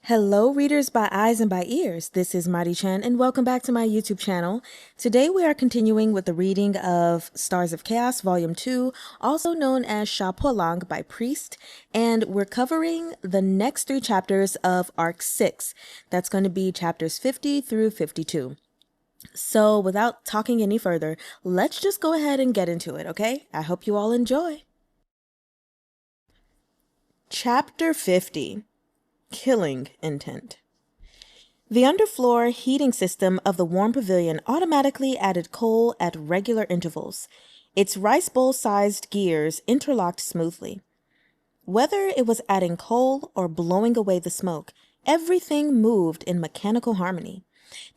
Hello, readers by eyes and by ears. This is Mari Chen, and welcome back to my YouTube channel. Today we are continuing with the reading of Stars of Chaos, Volume 2, also known as Sha Po Lang by Priest, and we're covering the next 3 chapters of Arc 6. That's going to be chapters 50 through 52. So without talking any further, let's just go ahead and get into it, okay? I hope you all enjoy. Chapter 50. Killing Intent. The underfloor heating system of the warm pavilion automatically added coal at regular intervals. Its rice bowl-sized gears interlocked smoothly. Whether it was adding coal or blowing away the smoke, everything moved in mechanical harmony.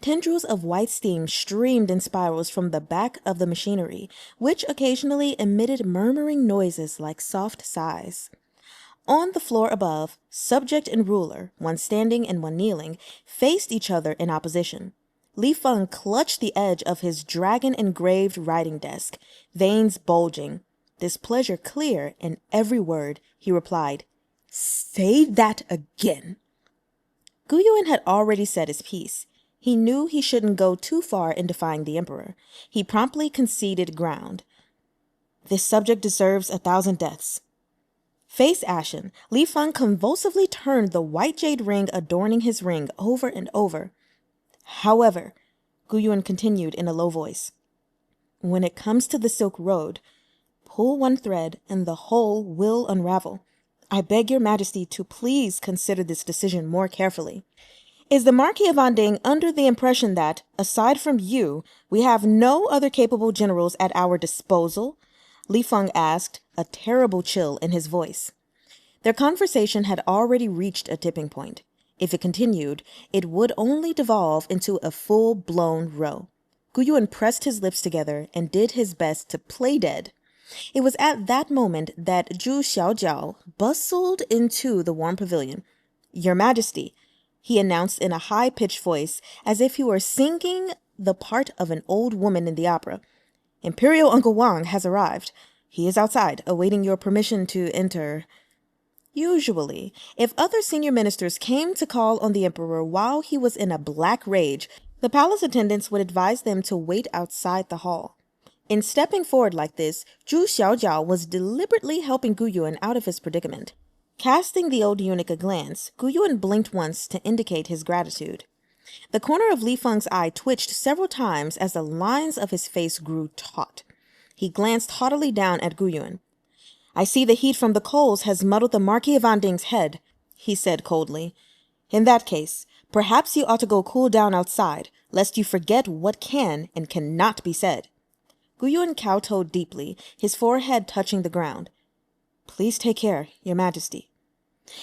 Tendrils of white steam streamed in spirals from the back of the machinery, which occasionally emitted murmuring noises like soft sighs. On the floor above, subject and ruler, one standing and one kneeling, faced each other in opposition. Li Feng clutched the edge of his dragon-engraved writing desk, veins bulging. Displeasure clear in every word, he replied, "Say that again." Guyuan had already said his piece. He knew he shouldn't go too far in defying the emperor. He promptly conceded ground. "This subject deserves 1,000 deaths." Face ashen, Li Feng convulsively turned the white jade ring adorning his ring over and over. "However," Guyuan continued in a low voice, "when it comes to the Silk Road, pull one thread and the whole will unravel. I beg your majesty to please consider this decision more carefully. Is the Marquis of Anding under the impression that, aside from you, we have no other capable generals at our disposal?" Li Feng asked, a terrible chill in his voice. Their conversation had already reached a tipping point. If it continued, it would only devolve into a full-blown row. Guyuan pressed his lips together and did his best to play dead. It was at that moment that Zhu Xiaojiao bustled into the warm pavilion. "Your Majesty," he announced in a high-pitched voice, as if he were singing the part of an old woman in the opera. "Imperial Uncle Wang has arrived. He is outside, awaiting your permission to enter." Usually, if other senior ministers came to call on the emperor while he was in a black rage, the palace attendants would advise them to wait outside the hall. In stepping forward like this, Zhu Xiaojiao was deliberately helping Guyuan out of his predicament. Casting the old eunuch a glance, Guyuan blinked once to indicate his gratitude. The corner of Li Feng's eye twitched several times as the lines of his face grew taut. He glanced haughtily down at Guyuan. "I see the heat from the coals has muddled the Marquis of Anding's head," he said coldly. "In that case, perhaps you ought to go cool down outside, lest you forget what can and cannot be said." Guyuan kowtowed deeply, his forehead touching the ground. "Please take care, Your Majesty."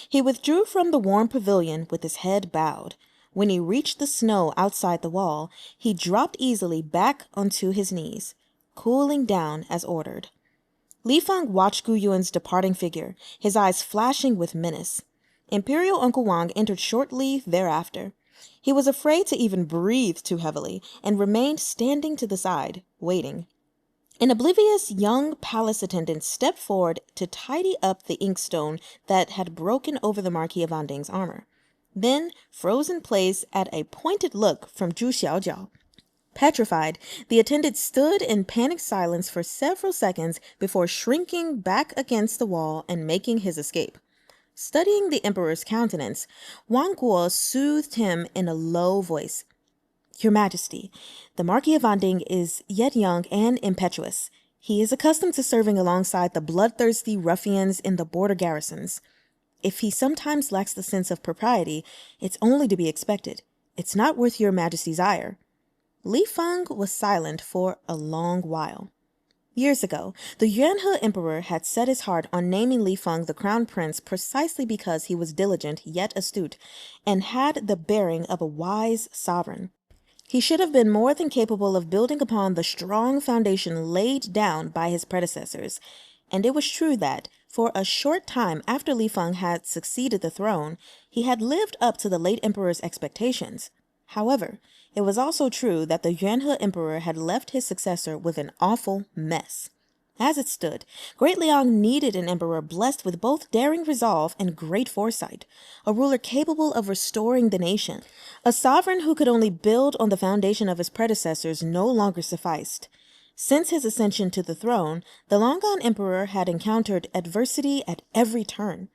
He withdrew from the warm pavilion with his head bowed. When he reached the snow outside the wall, he dropped easily back onto his knees, cooling down as ordered. Li Feng watched Guyuan's departing figure, his eyes flashing with menace. Imperial Uncle Wang entered shortly thereafter. He was afraid to even breathe too heavily, and remained standing to the side, waiting. An oblivious young palace attendant stepped forward to tidy up the inkstone that had broken over the Marquis of Anding's armor, then froze in place at a pointed look from Zhu Xiaojiao. Petrified, the attendant stood in panicked silence for several seconds before shrinking back against the wall and making his escape. Studying the emperor's countenance, Wang Guo soothed him in a low voice. "Your Majesty, the Marquis of Anding is yet young and impetuous. He is accustomed to serving alongside the bloodthirsty ruffians in the border garrisons. If he sometimes lacks the sense of propriety, it's only to be expected. It's not worth your Majesty's ire." Li Feng was silent for a long while. Years ago, the Yuanhe emperor had set his heart on naming Li Feng the crown prince precisely because he was diligent yet astute, and had the bearing of a wise sovereign. He should have been more than capable of building upon the strong foundation laid down by his predecessors, and it was true that, for a short time after Li Feng had succeeded the throne, he had lived up to the late emperor's expectations. However, it was also true that the Yuanhe emperor had left his successor with an awful mess. As it stood, Great Liang needed an emperor blessed with both daring resolve and great foresight, a ruler capable of restoring the nation. A sovereign who could only build on the foundation of his predecessors no longer sufficed. Since his ascension to the throne, the long-gone emperor had encountered adversity at every turn.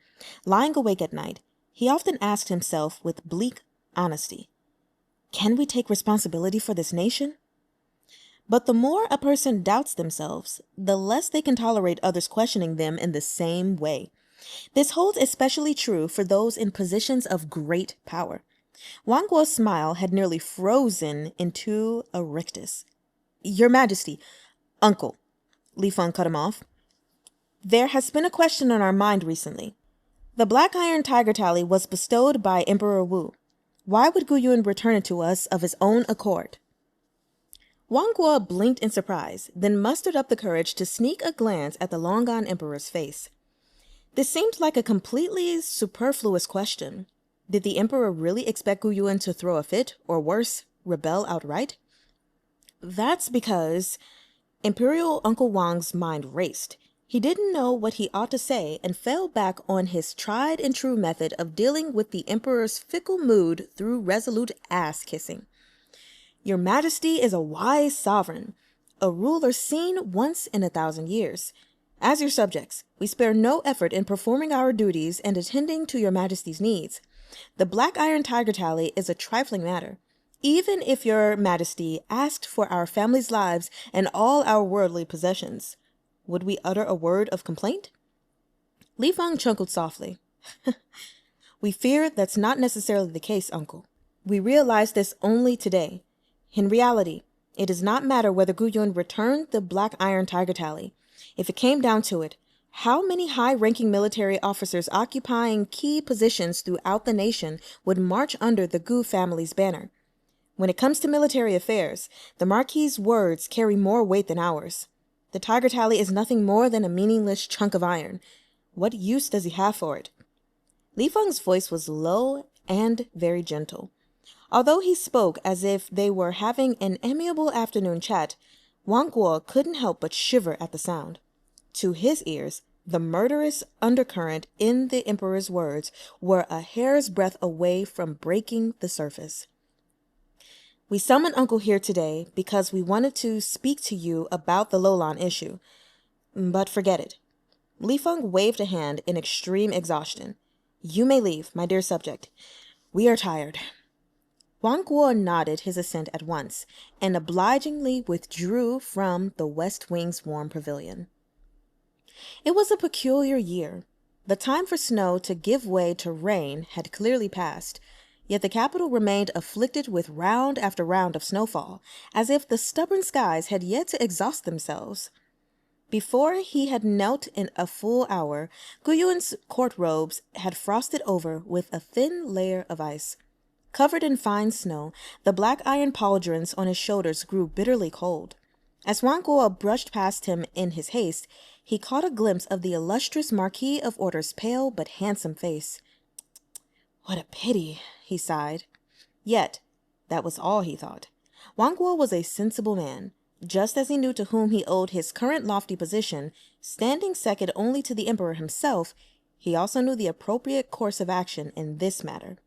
Lying awake at night, he often asked himself with bleak honesty, "Can we take responsibility for this nation?" But the more a person doubts themselves, the less they can tolerate others questioning them in the same way. This holds especially true for those in positions of great power. Wang Guo's smile had nearly frozen into a rictus. "Your Majesty, Uncle," Li Feng cut him off. "There has been a question on our mind recently. The Black Iron Tiger Tally was bestowed by Emperor Wu. Why would Gu Yun return it to us of his own accord?" Wang Guo blinked in surprise, then mustered up the courage to sneak a glance at the long-gone emperor's face. This seemed like a completely superfluous question. Did the emperor really expect Gu Yun to throw a fit, or worse, rebel outright? "That's because—" Imperial Uncle Wang's mind raced. He didn't know what he ought to say and fell back on his tried-and-true method of dealing with the emperor's fickle mood through resolute ass-kissing. "Your Majesty is a wise sovereign, a ruler seen once in 1,000 years. As your subjects, we spare no effort in performing our duties and attending to your Majesty's needs. The Black Iron Tiger Tally is a trifling matter. Even if your Majesty asked for our families' lives and all our worldly possessions, would we utter a word of complaint?" Li Feng chuckled softly. "We fear that's not necessarily the case, Uncle. We realize this only today. In reality, it does not matter whether Gu Yun returned the Black Iron Tiger Tally. If it came down to it, how many high-ranking military officers occupying key positions throughout the nation would march under the Gu family's banner? When it comes to military affairs, the Marquis's words carry more weight than ours. The Tiger Tally is nothing more than a meaningless chunk of iron. What use does he have for it?" Li Feng's voice was low and very gentle. Although he spoke as if they were having an amiable afternoon chat, Wang Guo couldn't help but shiver at the sound. To his ears, the murderous undercurrent in the emperor's words were a hair's breadth away from breaking the surface. "We summoned Uncle here today because we wanted to speak to you about the Lolan issue. But forget it." Li Feng waved a hand in extreme exhaustion. "You may leave, my dear subject. We are tired." Wang Guo nodded his assent at once, and obligingly withdrew from the West Wing's warm pavilion. It was a peculiar year. The time for snow to give way to rain had clearly passed, yet the capital remained afflicted with round after round of snowfall, as if the stubborn skies had yet to exhaust themselves. Before he had knelt in a full hour, Gu Yun's court robes had frosted over with a thin layer of ice. Covered in fine snow, the black iron pauldrons on his shoulders grew bitterly cold. As Wang Guo brushed past him in his haste, he caught a glimpse of the illustrious Marquis of Order's pale but handsome face. "What a pity," he sighed. Yet, that was all he thought. Wang Guo was a sensible man. Just as he knew to whom he owed his current lofty position, standing second only to the emperor himself, he also knew the appropriate course of action in this matter.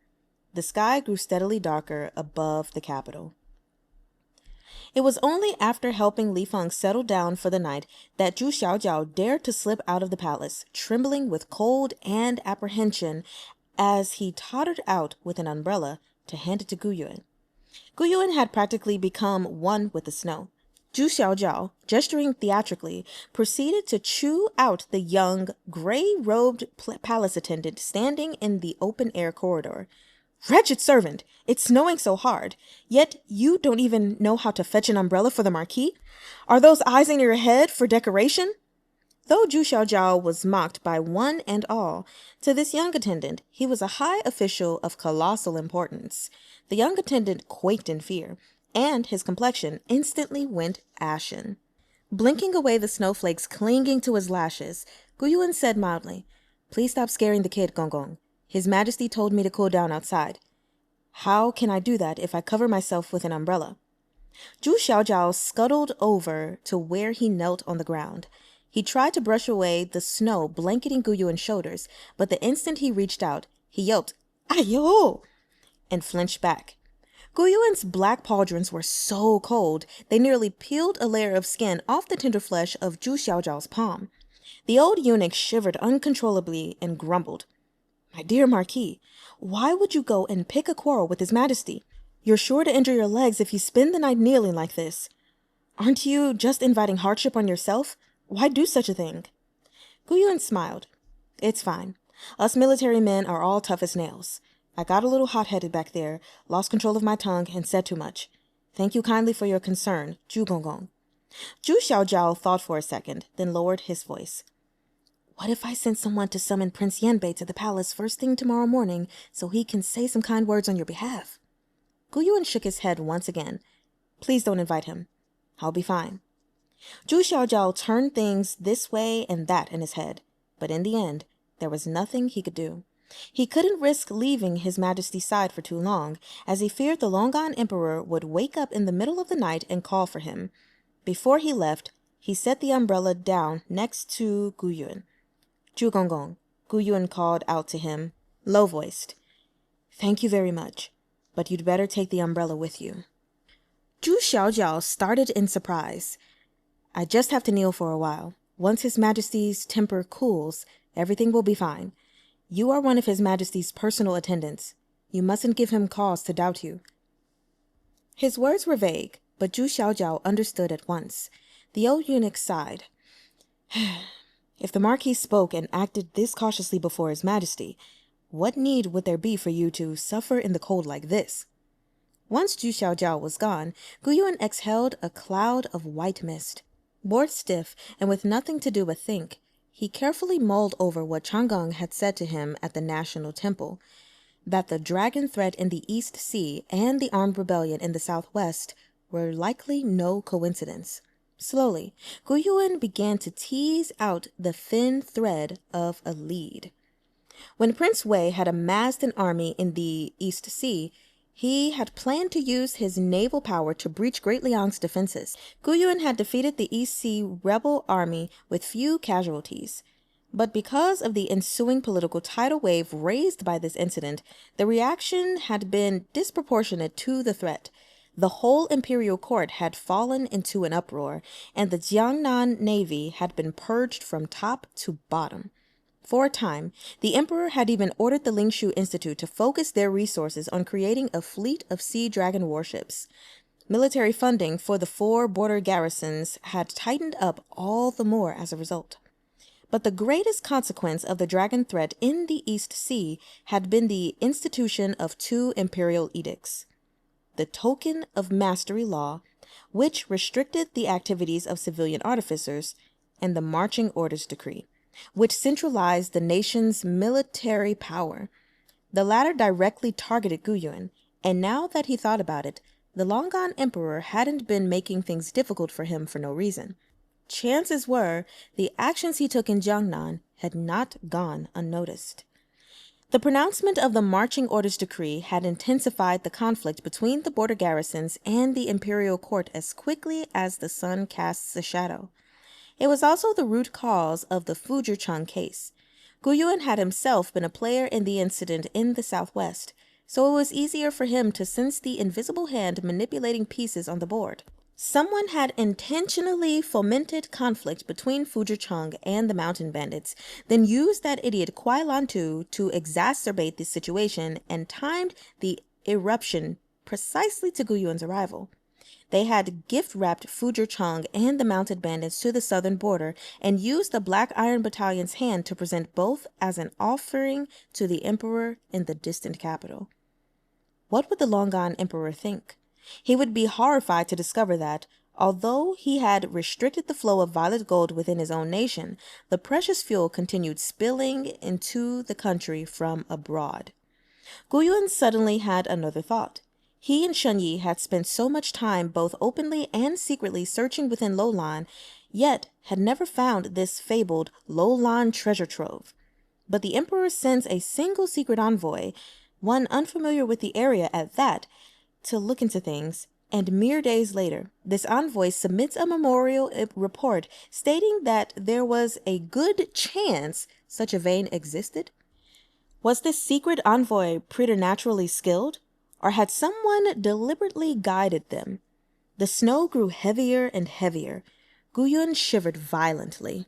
The sky grew steadily darker above the capital. It was only after helping Li Feng settle down for the night that Zhu Xiaojiao dared to slip out of the palace, trembling with cold and apprehension as he tottered out with an umbrella to hand it to Gu Yun. Gu Yun had practically become one with the snow. Zhu Xiaojiao, gesturing theatrically, proceeded to chew out the young, gray-robed palace attendant standing in the open-air corridor. "Wretched servant! It's snowing so hard, yet you don't even know how to fetch an umbrella for the Marquis? Are those eyes in your head for decoration?" Though Zhu Xiaojiao was mocked by one and all, to this young attendant he was a high official of colossal importance. The young attendant quaked in fear, and his complexion instantly went ashen. Blinking away the snowflakes clinging to his lashes, Gu Yun said mildly, "Please stop scaring the kid, Gong Gong. His Majesty told me to cool down outside. How can I do that if I cover myself with an umbrella?" Zhu Xiaojiao scuttled over to where he knelt on the ground. He tried to brush away the snow blanketing Guyuan's shoulders, but the instant he reached out, he yelped, "Ayo!" and flinched back. Guyuan's black pauldrons were so cold, they nearly peeled a layer of skin off the tender flesh of Zhu Xiaojiao's palm. The old eunuch shivered uncontrollably and grumbled, "My dear Marquis, why would you go and pick a quarrel with His Majesty? You're sure to injure your legs if you spend the night kneeling like this. Aren't you just inviting hardship on yourself? Why do such a thing?" Guyuan smiled. "It's fine. Us military men are all tough as nails. I got a little hot-headed back there, lost control of my tongue, and said too much. Thank you kindly for your concern, Zhu Gonggong." Zhu Xiaojiao thought for a second, then lowered his voice. "What if I sent someone to summon Prince Yanbei to the palace first thing tomorrow morning so he can say some kind words on your behalf?" Guyuan shook his head once again. "Please don't invite him. I'll be fine." Zhu Xiaojiao turned things this way and that in his head, but in the end, there was nothing he could do. He couldn't risk leaving His Majesty's side for too long, as he feared the long-gone emperor would wake up in the middle of the night and call for him. Before he left, he set the umbrella down next to Guyuan. "Zhu Gonggong," Guyuan called out to him, low-voiced. "Thank you very much, but you'd better take the umbrella with you." Zhu Xiaojiao started in surprise. "I just have to kneel for a while. Once His Majesty's temper cools, everything will be fine. You are one of His Majesty's personal attendants. You mustn't give him cause to doubt you." His words were vague, but Zhu Xiaojiao understood at once. The old eunuch sighed. "If the Marquis spoke and acted this cautiously before His Majesty, what need would there be for you to suffer in the cold like this?" Once Zhu Xiaojiao was gone, Guyuan exhaled a cloud of white mist. Bored stiff and with nothing to do but think, he carefully mulled over what Chang'an had said to him at the National Temple, that the dragon threat in the East Sea and the armed rebellion in the southwest were likely no coincidence. Slowly, Guyuan began to tease out the thin thread of a lead. When Prince Wei had amassed an army in the East Sea, he had planned to use his naval power to breach Great Liang's defenses. Guyuan had defeated the East Sea rebel army with few casualties. But because of the ensuing political tidal wave raised by this incident, the reaction had been disproportionate to the threat. The whole imperial court had fallen into an uproar, and the Jiangnan navy had been purged from top to bottom. For a time, the emperor had even ordered the Lingshu Institute to focus their resources on creating a fleet of sea dragon warships. Military funding for the 4 border garrisons had tightened up all the more as a result. But the greatest consequence of the dragon threat in the East Sea had been the institution of 2 imperial edicts. The Token of Mastery Law, which restricted the activities of civilian artificers, and the Marching Orders Decree, which centralized the nation's military power. The latter directly targeted Guyuan, and now that he thought about it, the long-gone emperor hadn't been making things difficult for him for no reason. Chances were the actions he took in Jiangnan had not gone unnoticed. The pronouncement of the Marching Orders Decree had intensified the conflict between the border garrisons and the imperial court as quickly as the sun casts a shadow. It was also the root cause of the Fuzhicheng case. Guyuan had himself been a player in the incident in the southwest, so it was easier for him to sense the invisible hand manipulating pieces on the board. Someone had intentionally fomented conflict between Fuzhicheng and the mountain bandits, then used that idiot Kuai Lantu to exacerbate the situation and timed the eruption precisely to Guyuan's arrival. They had gift-wrapped Fuzhicheng and the mounted bandits to the southern border and used the Black Iron Battalion's hand to present both as an offering to the emperor in the distant capital. What would the long-gone emperor think? He would be horrified to discover that, although he had restricted the flow of violet gold within his own nation, the precious fuel continued spilling into the country from abroad. Guyuan suddenly had another thought. He and Shen Yi had spent so much time both openly and secretly searching within Lolan, yet had never found this fabled Lolan treasure trove. But the emperor sends a single secret envoy, one unfamiliar with the area at that, to look into things. And mere days later, this envoy submits a memorial report stating that there was a good chance such a vein existed. Was this secret envoy preternaturally skilled, or had someone deliberately guided them? The snow grew heavier and heavier. Guyun shivered violently.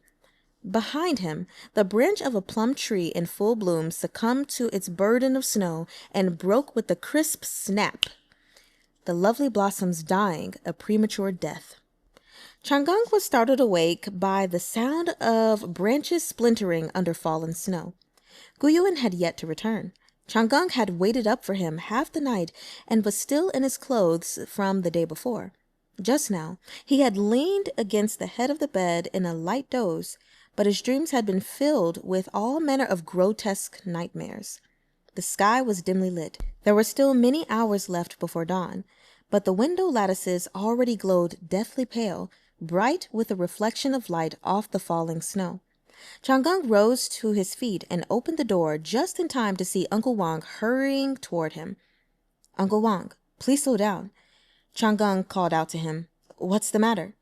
Behind him, the branch of a plum tree in full bloom succumbed to its burden of snow and broke with a crisp snap, the lovely blossoms dying a premature death. Chang'e was startled awake by the sound of branches splintering under fallen snow. Guyuan had yet to return. Chang'e had waited up for him half the night and was still in his clothes from the day before. Just now, he had leaned against the head of the bed in a light doze, but his dreams had been filled with all manner of grotesque nightmares. The sky was dimly lit. There were still many hours left before dawn, but the window lattices already glowed deathly pale, bright with the reflection of light off the falling snow. Chang'e rose to his feet and opened the door just in time to see Uncle Wang hurrying toward him. "Uncle Wang, please slow down." Chang'e called out to him. "What's the matter?"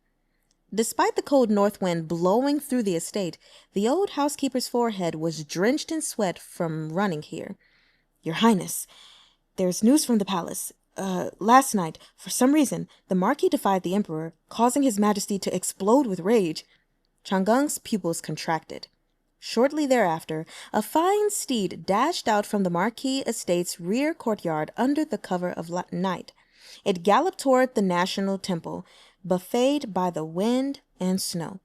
Despite the cold north wind blowing through the estate, the old housekeeper's forehead was drenched in sweat from running here. "Your Highness, there's news from the palace. Last night, for some reason, the Marquis defied the Emperor, causing His Majesty to explode with rage." Chang'e's pupils contracted. Shortly thereafter, a fine steed dashed out from the Marquis estate's rear courtyard under the cover of night. It galloped toward the national temple, buffeted by the wind and snow.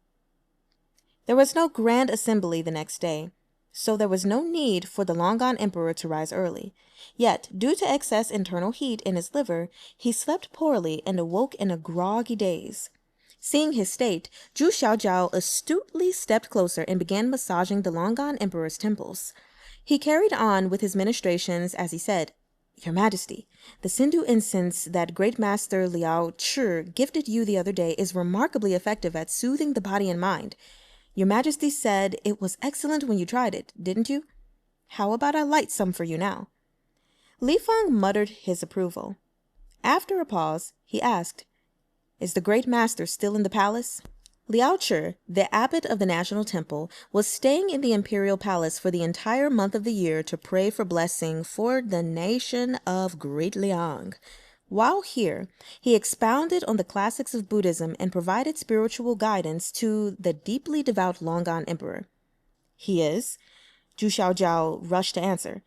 There was no grand assembly the next day, so there was no need for the long-gone emperor to rise early. Yet, due to excess internal heat in his liver, he slept poorly and awoke in a groggy daze. Seeing his state, Zhu Xiaojiao astutely stepped closer and began massaging the long-gone emperor's temples. He carried on with his ministrations as he said, "Your Majesty, the Sindu incense that Great Master Liao Chi gifted you the other day is remarkably effective at soothing the body and mind. Your Majesty said it was excellent when you tried it, didn't you? How about I light some for you now?" Li Feng muttered his approval. After a pause, he asked, "Is the Great Master still in the palace?" Liao Chi, the abbot of the National Temple, was staying in the imperial palace for the entire month of the year to pray for blessing for the nation of Great Liang. While here, he expounded on the classics of Buddhism and provided spiritual guidance to the deeply devout long-gone emperor. "He is?" Zhu Xiaojiao rushed to answer.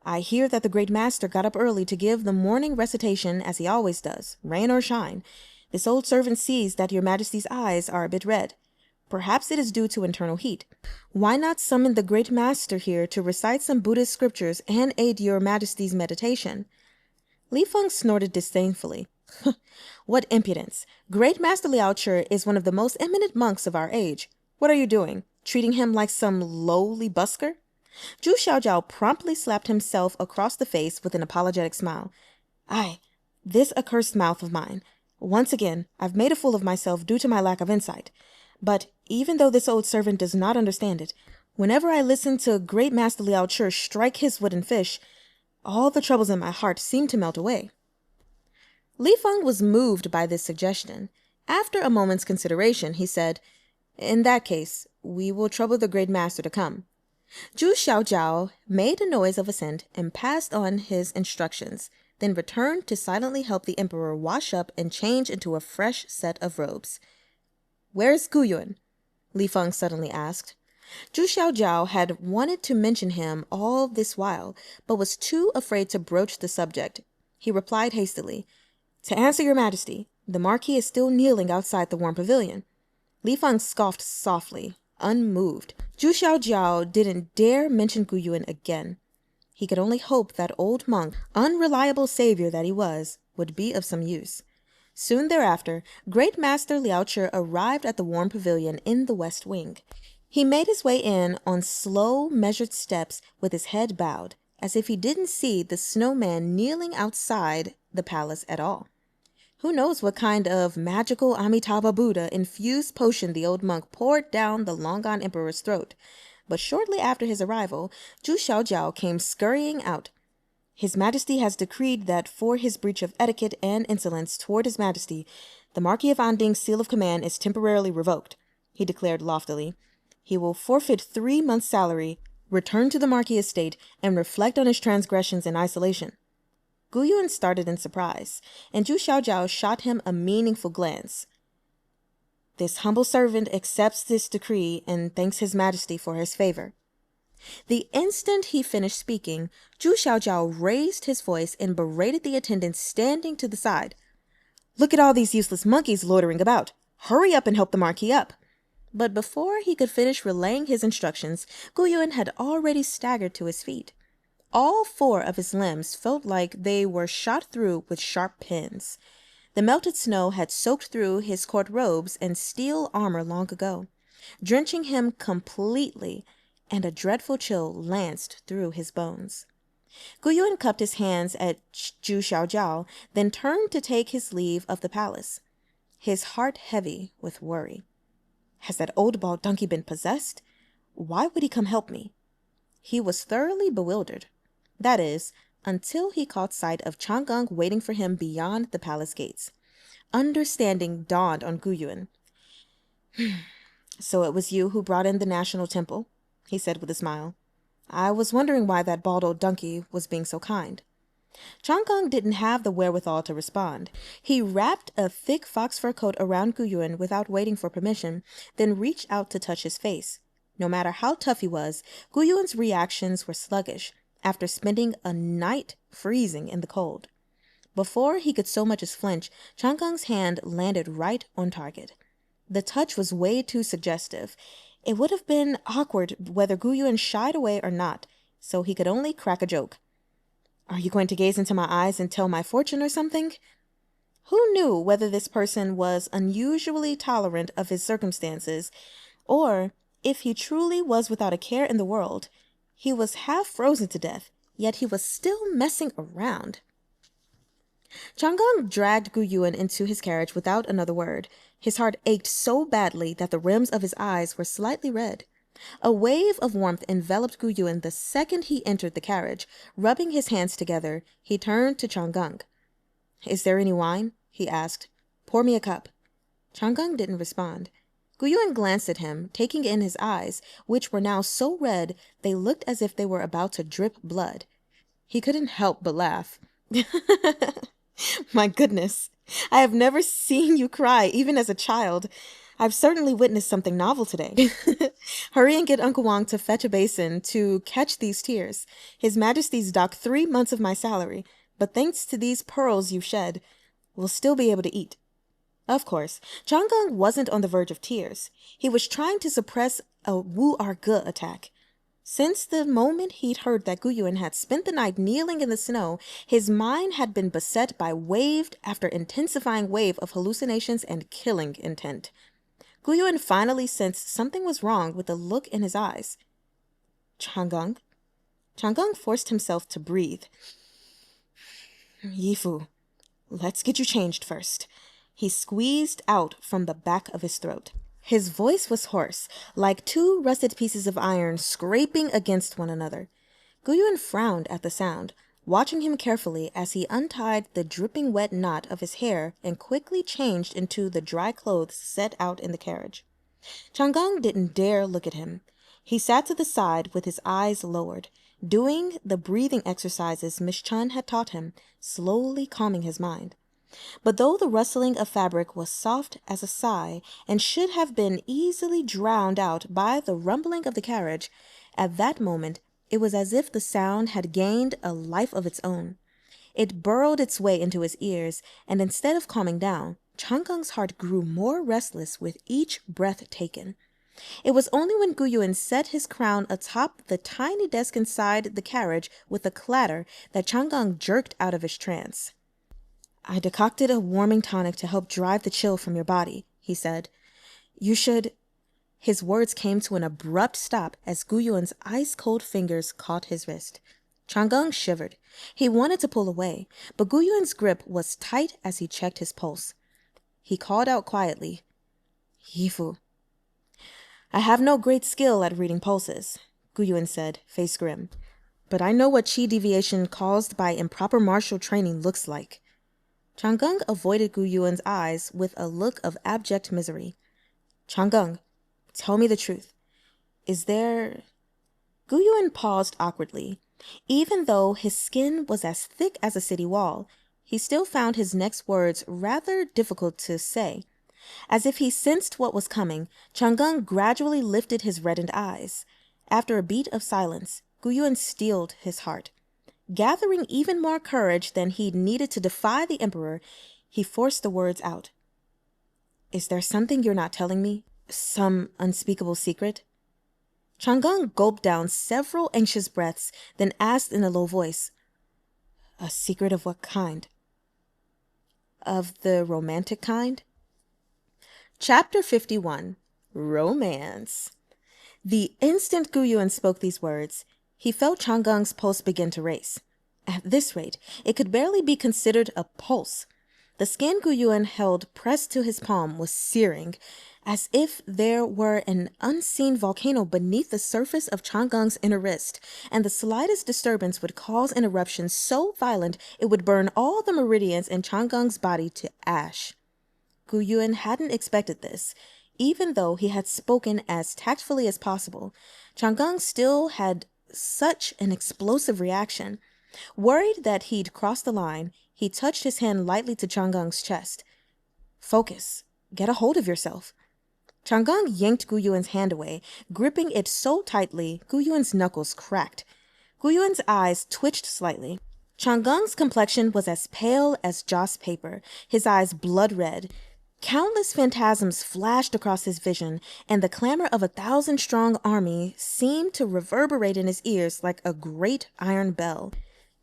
"I hear that the Great Master got up early to give the morning recitation as he always does, rain or shine. This old servant sees that your Majesty's eyes are a bit red. Perhaps it is due to internal heat. Why not summon the Great Master here to recite some Buddhist scriptures and aid your Majesty's meditation?" Li Feng snorted disdainfully. "What impudence! Great Master Liao Chi is one of the most eminent monks of our age. What are you doing? Treating him like some lowly busker?" Zhu Xiaojiao promptly slapped himself across the face with an apologetic smile. "Aye, this accursed mouth of mine. Once again, I've made a fool of myself due to my lack of insight. But even though this old servant does not understand it, whenever I listen to Great Master Liao Chi strike his wooden fish, all the troubles in my heart seem to melt away." Li Feng was moved by this suggestion. After a moment's consideration, he said, "In that case, we will trouble the Great Master to come." Zhu Xiaojiao made a noise of assent and passed on his instructions, then returned to silently help the emperor wash up and change into a fresh set of robes. "Where's Guyun?" Li Feng suddenly asked. Zhu Xiaojiao had wanted to mention him all this while, but was too afraid to broach the subject. He replied hastily, "To answer your Majesty, the Marquis is still kneeling outside the warm pavilion." Li Feng scoffed softly, unmoved. Zhu Xiaojiao didn't dare mention Guyun again. He could only hope that old monk, unreliable savior that he was, would be of some use. Soon thereafter, Great Master Liao Chi arrived at the warm pavilion in the west wing. He made his way in on slow, measured steps with his head bowed, as if he didn't see the snowman kneeling outside the palace at all. Who knows what kind of magical Amitabha Buddha infused potion the old monk poured down the long-gone emperor's throat. But shortly after his arrival, Zhu Xiaojiao came scurrying out. His Majesty has decreed that for his breach of etiquette and insolence toward His Majesty, the Marquis of Anding's seal of command is temporarily revoked, he declared loftily. He will forfeit 3 months' salary, return to the Marquis estate, and reflect on his transgressions in isolation. Gu Yuan started in surprise, and Zhu Xiaojiao shot him a meaningful glance. This humble servant accepts this decree and thanks His Majesty for his favor. The instant he finished speaking, Zhu Xiaojiao raised his voice and berated the attendants standing to the side. Look at all these useless monkeys loitering about. Hurry up and help the Marquis up. But before he could finish relaying his instructions, Gu Yuan had already staggered to his feet. All 4 of his limbs felt like they were shot through with sharp pins. The melted snow had soaked through his court robes and steel armor long ago, drenching him completely, and a dreadful chill lanced through his bones. Gu Yuan cupped his hands at Zhu Xiaojiao, then turned to take his leave of the palace, his heart heavy with worry. Has that old bald donkey been possessed? Why would he come help me? He was thoroughly bewildered. That is, until he caught sight of Chang'e waiting for him beyond the palace gates. Understanding dawned on Gu Yuan. So it was you who brought in the national temple, he said with a smile. I was wondering why that bald old donkey was being so kind. Chang'e didn't have the wherewithal to respond. He wrapped a thick fox fur coat around Gu Yuan without waiting for permission, then reached out to touch his face. No matter how tough he was, Gu Yuan's reactions were sluggish, after spending a night freezing in the cold. Before he could so much as flinch, Chang'e's hand landed right on target. The touch was way too suggestive. It would have been awkward whether Gu Yuan shied away or not, so he could only crack a joke. Are you going to gaze into my eyes and tell my fortune or something? Who knew whether this person was unusually tolerant of his circumstances, or if he truly was without a care in the world? He was half frozen to death, yet he was still messing around. Chang'e dragged Gu Yuan into his carriage without another word. His heart ached so badly that the rims of his eyes were slightly red. A wave of warmth enveloped Gu Yuan the second he entered the carriage. Rubbing his hands together, he turned to Chang'e. Is there any wine? He asked. Pour me a cup. Chang'e didn't respond. Gu Yuan glanced at him, taking in his eyes, which were now so red they looked as if they were about to drip blood. He couldn't help but laugh. My goodness, I have never seen you cry, even as a child. I've certainly witnessed something novel today. Hurry and get Uncle Wang to fetch a basin to catch these tears. His Majesty's docked 3 months of my salary, but thanks to these pearls you've shed, we'll still be able to eat. Of course, Chang'e wasn't on the verge of tears. He was trying to suppress a wu-er-ge attack. Since the moment he'd heard that Gu Yuan had spent the night kneeling in the snow, his mind had been beset by wave after intensifying wave of hallucinations and killing intent. Gu Yuan finally sensed something was wrong with the look in his eyes. Chang'e? Chang'e forced himself to breathe. Yifu, let's get you changed first. He squeezed out from the back of his throat. His voice was hoarse, like 2 rusted pieces of iron scraping against one another. Gu Yuan frowned at the sound, watching him carefully as he untied the dripping wet knot of his hair and quickly changed into the dry clothes set out in the carriage. Chang'e didn't dare look at him. He sat to the side with his eyes lowered, doing the breathing exercises Miss Chun had taught him, slowly calming his mind. But though the rustling of fabric was soft as a sigh and should have been easily drowned out by the rumbling of the carriage, at that moment it was as if the sound had gained a life of its own. It burrowed its way into his ears, and instead of calming down, Chang'e's heart grew more restless with each breath taken. It was only when Gu Yuan set his crown atop the tiny desk inside the carriage with a clatter that Chang'e jerked out of his trance. I decocted a warming tonic to help drive the chill from your body, he said. You should... His words came to an abrupt stop as Gu Yuan's ice-cold fingers caught his wrist. Chang'e shivered. He wanted to pull away, but Gu Yuan's grip was tight as he checked his pulse. He called out quietly, Yifu. I have no great skill at reading pulses, Gu Yuan said, face grim. but I know what chi deviation caused by improper martial training looks like. Chang'eng avoided Gu Yuan's eyes with a look of abject misery. Chang'eng, tell me the truth. Is there... Gu Yuan paused awkwardly. Even though his skin was as thick as a city wall, he still found his next words rather difficult to say. As if he sensed what was coming, Chang'eng gradually lifted his reddened eyes. After a beat of silence, Gu Yuan steeled his heart. Gathering even more courage than he'd needed to defy the emperor, he forced the words out. Is there something you're not telling me? Some unspeakable secret? Chang'eng gulped down several anxious breaths, then asked in a low voice, A secret of what kind? Of the romantic kind? Chapter 51. Romance. The instant Gu Yuan spoke these words, he felt Chang'eng's pulse begin to race. At this rate, it could barely be considered a pulse. The skin Gu Yuan held pressed to his palm was searing, as if there were an unseen volcano beneath the surface of Chang'eng's inner wrist, and the slightest disturbance would cause an eruption so violent it would burn all the meridians in Chang'eng's body to ash. Gu Yuan hadn't expected this. Even though he had spoken as tactfully as possible, Chang'eng still had such an explosive reaction. Worried that he'd crossed the line, he touched his hand lightly to Chang'eng's chest. Focus. Get a hold of yourself. Chang'eng yanked Gu Yuan's hand away, gripping it so tightly Gu Yuan's knuckles cracked. Gu Yuan's eyes twitched slightly. Chang'eng's complexion was as pale as joss paper, his eyes blood red. Countless phantasms flashed across his vision, and the clamor of 1,000-strong army seemed to reverberate in his ears like a great iron bell.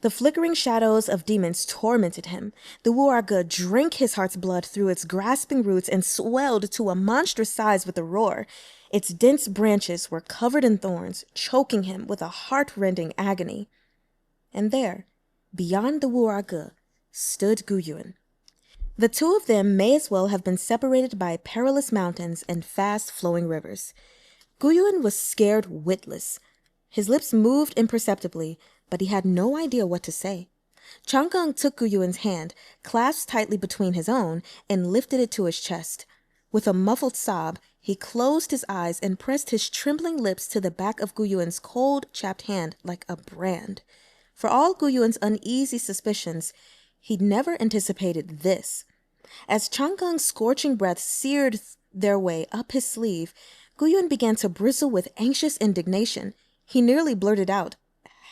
The flickering shadows of demons tormented him. The Wu'erge drank his heart's blood through its grasping roots and swelled to a monstrous size with a roar. Its dense branches were covered in thorns, choking him with a heart-rending agony. And there, beyond the Wu'erge, stood Gu Yuan. The two of them may as well have been separated by perilous mountains and fast-flowing rivers. Gu Yuan was scared witless. His lips moved imperceptibly, but he had no idea what to say. Chang'eng took Gu Yuan's hand, clasped tightly between his own, and lifted it to his chest. With a muffled sob, he closed his eyes and pressed his trembling lips to the back of Gu Yuan's cold, chapped hand like a brand. For all Gu Yuan's uneasy suspicions, he'd never anticipated this. As Chang'eng's scorching breath seared their way up his sleeve, Gu Yuan began to bristle with anxious indignation. He nearly blurted out,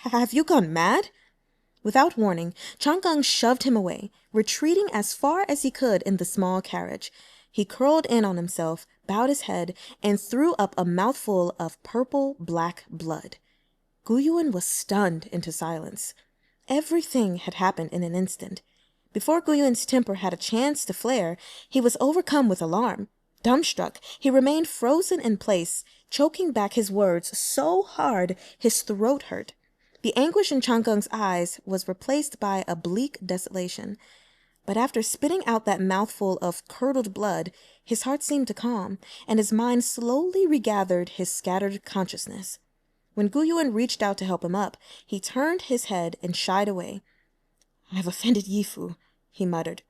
Have you gone mad? Without warning, Chang'eng shoved him away, retreating as far as he could in the small carriage. He curled in on himself, bowed his head, and threw up a mouthful of purple-black blood. Gu Yuan was stunned into silence. Everything had happened in an instant. Before Gu Yuan's temper had a chance to flare, he was overcome with alarm. Dumbstruck, he remained frozen in place, choking back his words so hard his throat hurt. The anguish in Chang'eng's eyes was replaced by a bleak desolation. But after spitting out that mouthful of curdled blood, his heart seemed to calm, and his mind slowly regathered his scattered consciousness. When Gu Yuan reached out to help him up, he turned his head and shied away. I've offended Yifu, he muttered.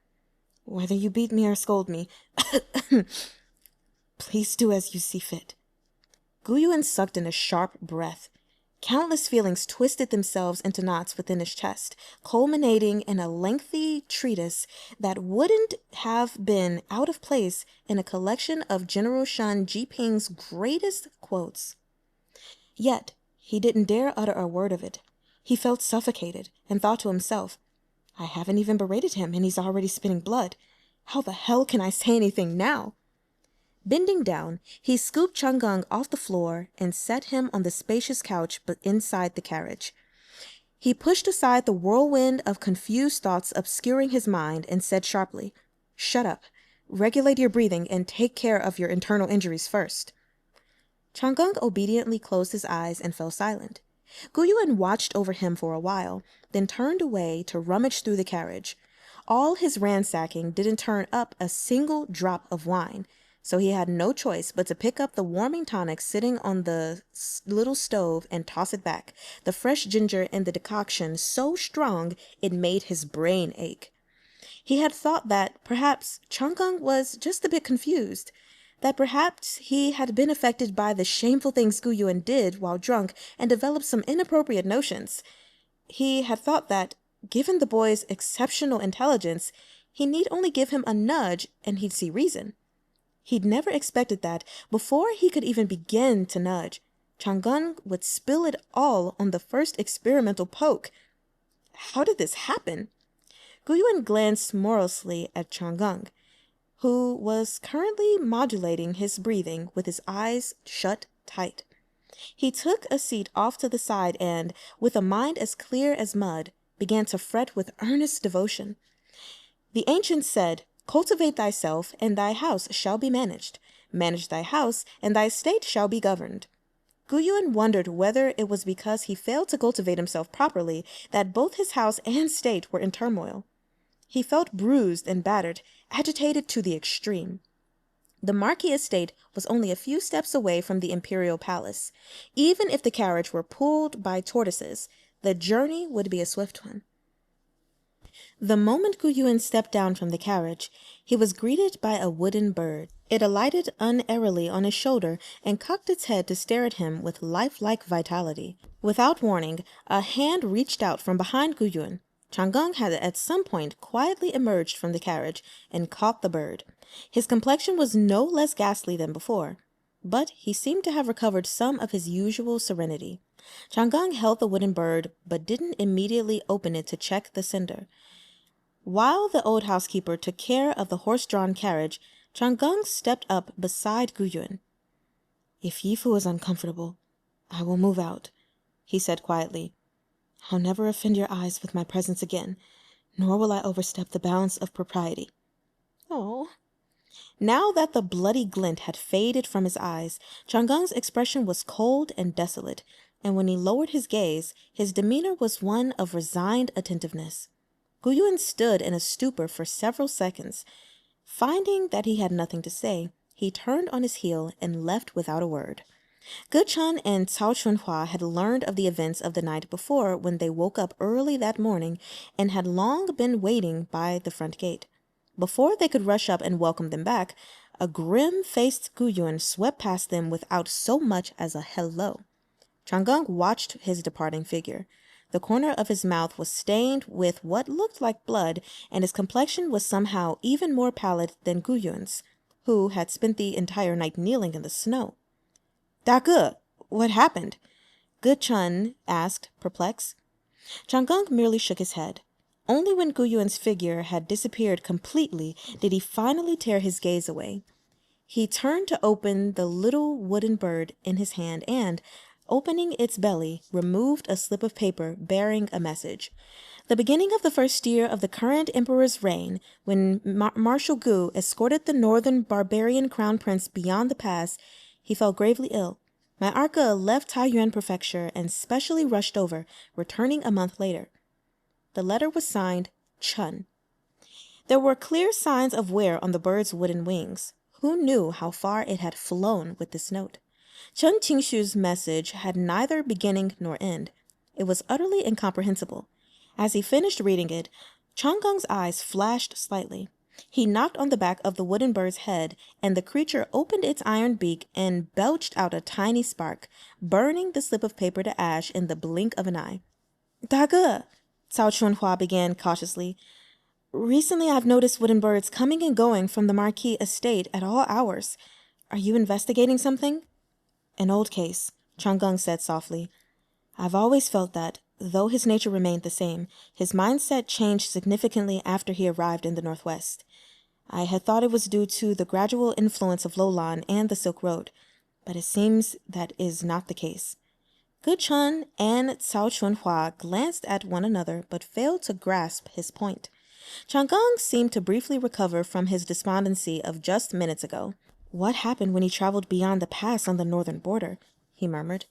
Whether you beat me or scold me, please do as you see fit. Gu Yuan sucked in a sharp breath. Countless feelings twisted themselves into knots within his chest, culminating in a lengthy treatise that wouldn't have been out of place in a collection of General Shan Jiping's greatest quotes. Yet he didn't dare utter a word of it. He felt suffocated and thought to himself, I haven't even berated him and he's already spitting blood. How the hell can I say anything now? Bending down, he scooped Chang'eng off the floor and set him on the spacious couch but inside the carriage. He pushed aside the whirlwind of confused thoughts obscuring his mind and said sharply, Shut up, regulate your breathing and take care of your internal injuries first. Chang'eng obediently closed his eyes and fell silent. Gu Yuan watched over him for a while, then turned away to rummage through the carriage. All his ransacking didn't turn up a single drop of wine. so he had no choice but to pick up the warming tonic sitting on the little stove and toss it back, the fresh ginger in the decoction so strong it made his brain ache. He had thought that perhaps Chang'eng was just a bit confused, that perhaps he had been affected by the shameful things Gu Yuan did while drunk and developed some inappropriate notions. He had thought that, given the boy's exceptional intelligence, he need only give him a nudge and he'd see reason. He'd never expected that, before he could even begin to nudge, Chang'eng would spill it all on the first experimental poke. How did this happen? Gu Yuan glanced morosely at Chang'eng, who was currently modulating his breathing with his eyes shut tight. He took a seat off to the side and, with a mind as clear as mud, began to fret with earnest devotion. The ancients said, "Cultivate thyself, and thy house shall be managed. Manage thy house, and thy state shall be governed." Gu Yuan wondered whether it was because he failed to cultivate himself properly that both his house and state were in turmoil. He felt bruised and battered, agitated to the extreme. The Marquis estate was only a few steps away from the imperial palace. Even if the carriage were pulled by tortoises, the journey would be a swift one. The moment Gu Yuan stepped down from the carriage, he was greeted by a wooden bird. It alighted unerringly on his shoulder and cocked its head to stare at him with lifelike vitality. Without warning, a hand reached out from behind Gu Yuan. Chang'eng had at some point quietly emerged from the carriage and caught the bird. His complexion was no less ghastly than before, but he seemed to have recovered some of his usual serenity. Chang'eng held the wooden bird, but didn't immediately open it to check the sender. While the old housekeeper took care of the horse-drawn carriage, Chang'eng stepped up beside Gu Yuan. "If Yifu is uncomfortable, I will move out," he said quietly. "I'll never offend your eyes with my presence again, nor will I overstep the bounds of propriety." Oh. Now that the bloody glint had faded from his eyes, Chang'eng's expression was cold and desolate, and when he lowered his gaze, his demeanor was one of resigned attentiveness. Gu Yuan stood in a stupor for several seconds. Finding that he had nothing to say, he turned on his heel and left without a word. Ge Chun and Cao Chunhua had learned of the events of the night before when they woke up early that morning and had long been waiting by the front gate. Before they could rush up and welcome them back, a grim-faced Gu Yuan swept past them without so much as a hello. Chang'eng watched his departing figure. The corner of his mouth was stained with what looked like blood, and his complexion was somehow even more pallid than Gu Yuan's, who had spent the entire night kneeling in the snow. "Da Ge, what happened?" Ge Chun asked, perplexed. Chang'eng merely shook his head. Only when Gu Yuan's figure had disappeared completely did he finally tear his gaze away. He turned to open the little wooden bird in his hand and, opening its belly, removed a slip of paper bearing a message. The beginning of the first year of the current emperor's reign, when Marshal Gu escorted the northern barbarian crown prince beyond the pass, he fell gravely ill. My Arca left Taiyuan Prefecture and specially rushed over, returning a month later. The letter was signed Chun. There were clear signs of wear on the bird's wooden wings. Who knew how far it had flown with this note? Chen Qingshu's message had neither beginning nor end. It was utterly incomprehensible. As he finished reading it, Chang'eng's eyes flashed slightly. He knocked on the back of the wooden bird's head, and the creature opened its iron beak and belched out a tiny spark, burning the slip of paper to ash in the blink of an eye. "Da Ge," Cao Chunhua began cautiously. "Recently I've noticed wooden birds coming and going from the Marquis estate at all hours. Are you investigating something?" "An old case," Chang'eng said softly. "I've always felt that, though his nature remained the same, his mindset changed significantly after he arrived in the Northwest. I had thought it was due to the gradual influence of Lolan and the Silk Road, but it seems that is not the case." Ge Chun and Cao Chunhua glanced at one another but failed to grasp his point. Chang'eng seemed to briefly recover from his despondency of just minutes ago. "What happened when he traveled beyond the pass on the northern border?" he murmured.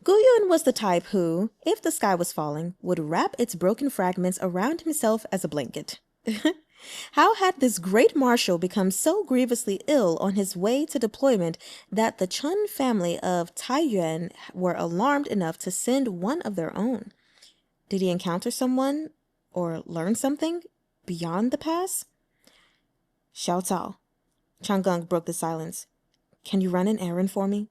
Gu Yuan was the type who, if the sky was falling, would wrap its broken fragments around himself as a blanket. How had this great marshal become so grievously ill on his way to deployment that the Chun family of Taiyuan were alarmed enough to send one of their own? Did he encounter someone or learn something beyond the pass? Xiao Cao, Chang'eng broke the silence. Can you run an errand for me?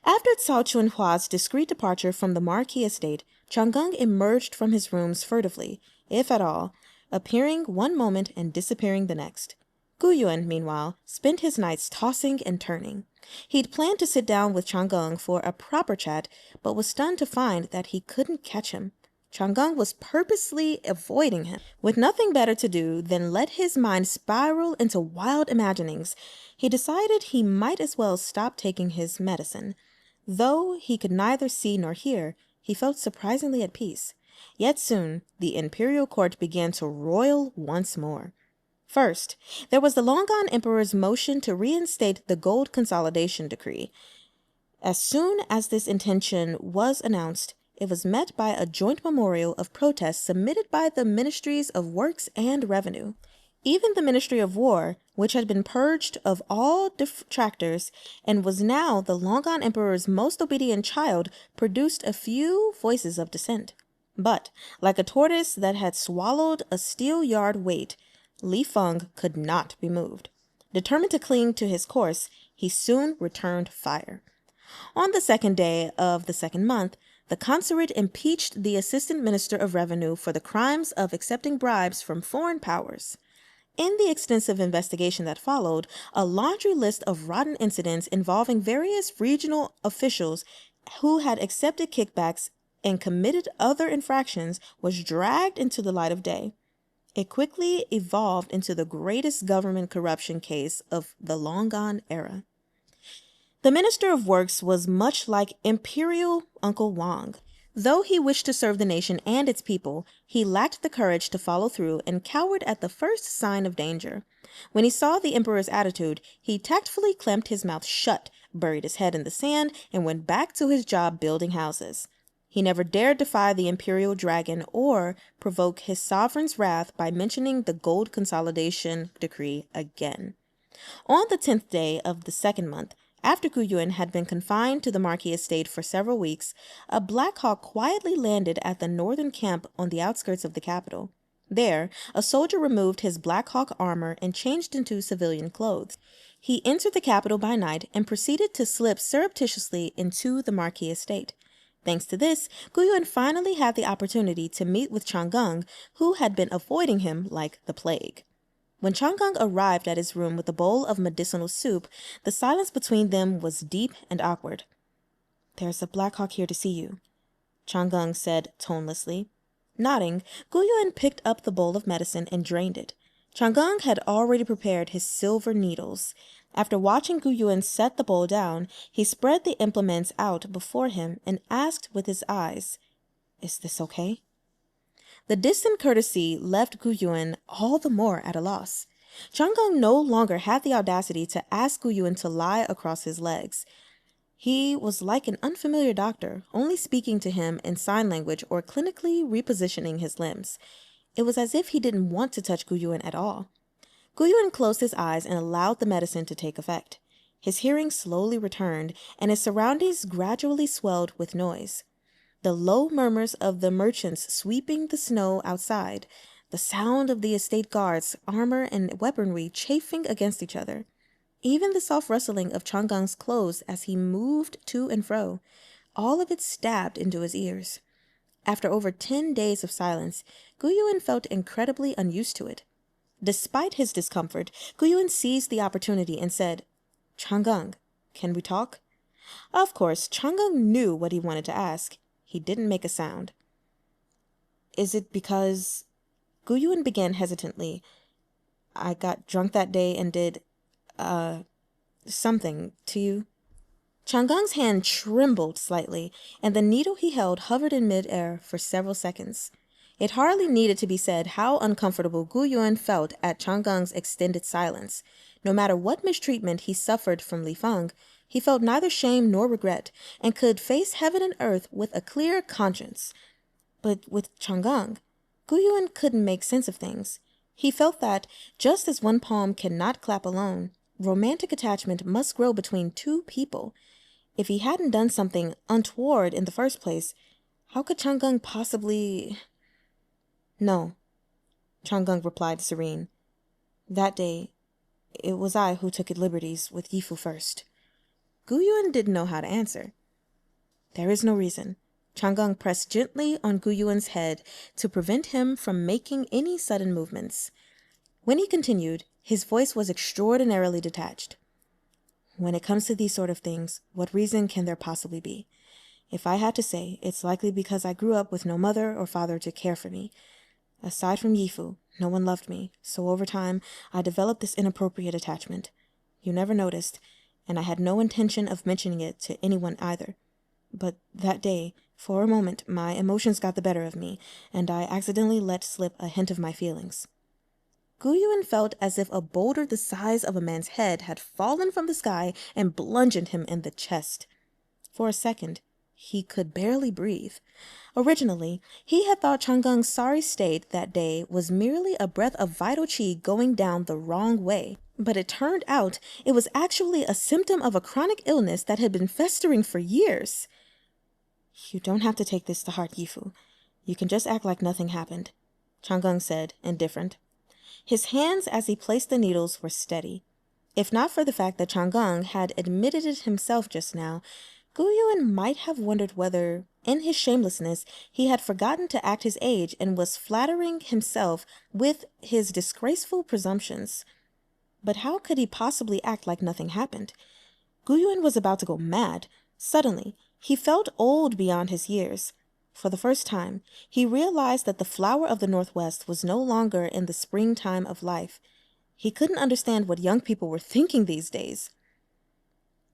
After Cao Chunhua's discreet departure from the Marquis estate, Chang'eng emerged from his rooms furtively, if at all, appearing one moment and disappearing the next. Gu Yuan, meanwhile, spent his nights tossing and turning. He'd planned to sit down with Chang'eng for a proper chat, but was stunned to find that he couldn't catch him. Chang'eng was purposely avoiding him. With nothing better to do than let his mind spiral into wild imaginings, he decided he might as well stop taking his medicine. Though he could neither see nor hear, he felt surprisingly at peace. Yet soon the imperial court began to roil once more. First, there was the long-gone emperor's motion to reinstate the gold consolidation decree. As soon as this intention was announced, it was met by a joint memorial of protest submitted by the Ministries of Works and Revenue. Even the Ministry of War, which had been purged of all detractors and was now the long-gone emperor's most obedient child, produced a few voices of dissent. But, like a tortoise that had swallowed a steel yard weight, Li Feng could not be moved. Determined to cling to his course, he soon returned fire. On the second day of the second month, the consulate impeached the Assistant Minister of Revenue for the crimes of accepting bribes from foreign powers. In the extensive investigation that followed, a laundry list of rotten incidents involving various regional officials who had accepted kickbacks and committed other infractions was dragged into the light of day. It quickly evolved into the greatest government corruption case of the long-gone era. The Minister of Works was much like Imperial Uncle Wang. Though he wished to serve the nation and its people, he lacked the courage to follow through and cowered at the first sign of danger. When he saw the emperor's attitude, he tactfully clamped his mouth shut, buried his head in the sand, and went back to his job building houses. He never dared defy the imperial dragon or provoke his sovereign's wrath by mentioning the gold consolidation decree again. On the 10th day of the second month, after Gu Yuan had been confined to the Marquis estate for several weeks, a Black Hawk quietly landed at the northern camp on the outskirts of the capital. There, a soldier removed his Black Hawk armor and changed into civilian clothes. He entered the capital by night and proceeded to slip surreptitiously into the Marquis estate. Thanks to this, Gu Yuan finally had the opportunity to meet with Chang'eng, who had been avoiding him like the plague. When Chang'eng arrived at his room with a bowl of medicinal soup, the silence between them was deep and awkward. "There's a Black Hawk here to see you," Chang'eng said tonelessly. Nodding, Gu Yuan picked up the bowl of medicine and drained it. Chang'eng had already prepared his silver needles. After watching Gu Yuan set the bowl down, he spread the implements out before him and asked with his eyes, "Is this okay?" The distant courtesy left Gu Yuan all the more at a loss. Chang'eng no longer had the audacity to ask Gu Yuan to lie across his legs. He was like an unfamiliar doctor, only speaking to him in sign language or clinically repositioning his limbs. It was as if he didn't want to touch Gu Yuan at all. Gu Yuan closed his eyes and allowed the medicine to take effect. His hearing slowly returned, and his surroundings gradually swelled with noise. The low murmurs of the merchants sweeping the snow outside, the sound of the estate guards' armor and weaponry chafing against each other, even the soft rustling of Chang'eng's clothes as he moved to and fro, all of it stabbed into his ears. After over 10 days of silence, Gu Yuan felt incredibly unused to it. Despite his discomfort, Gu Yuan seized the opportunity and said, "Chang'eng, can we talk?" Of course, Chang'eng knew what he wanted to ask. He didn't make a sound. "Is it because—" Gu Yuan began hesitantly. "I got drunk that day and did, something to you?" Chang'eng's hand trembled slightly, and the needle he held hovered in mid-air for several seconds. It hardly needed to be said how uncomfortable Gu Yuan felt at Chang'eng's extended silence. No matter what mistreatment he suffered from Li Feng, he felt neither shame nor regret, and could face heaven and earth with a clear conscience. But with Chang'eng, Gu Yuan couldn't make sense of things. He felt that, just as one palm cannot clap alone, romantic attachment must grow between two people. If he hadn't done something untoward in the first place, how could Chang'eng possibly... No, Chang'eng replied serene. That day, it was I who took liberties with Yifu first. Guyuan didn't know how to answer. There is no reason. Chang'eng pressed gently on Guyuan's head to prevent him from making any sudden movements. When he continued, his voice was extraordinarily detached. When it comes to these sort of things, what reason can there possibly be? If I had to say, it's likely because I grew up with no mother or father to care for me. Aside from Yifu, no one loved me, so over time, I developed this inappropriate attachment. You never noticed, and I had no intention of mentioning it to anyone either. But that day, for a moment, my emotions got the better of me, and I accidentally let slip a hint of my feelings. Guyuan felt as if a boulder the size of a man's head had fallen from the sky and bludgeoned him in the chest. For a second, he could barely breathe. Originally, he had thought Chang'eng's sorry state that day was merely a breath of vital qi going down the wrong way. But it turned out it was actually a symptom of a chronic illness that had been festering for years. You don't have to take this to heart, Yifu. You can just act like nothing happened, Chang'eng said, indifferent. His hands as he placed the needles were steady. If not for the fact that Chang'eng had admitted it himself just now, Guyuan might have wondered whether, in his shamelessness, he had forgotten to act his age and was flattering himself with his disgraceful presumptions. But how could he possibly act like nothing happened? Guyuan was about to go mad. Suddenly, he felt old beyond his years. For the first time, he realized that the flower of the Northwest was no longer in the springtime of life. He couldn't understand what young people were thinking these days.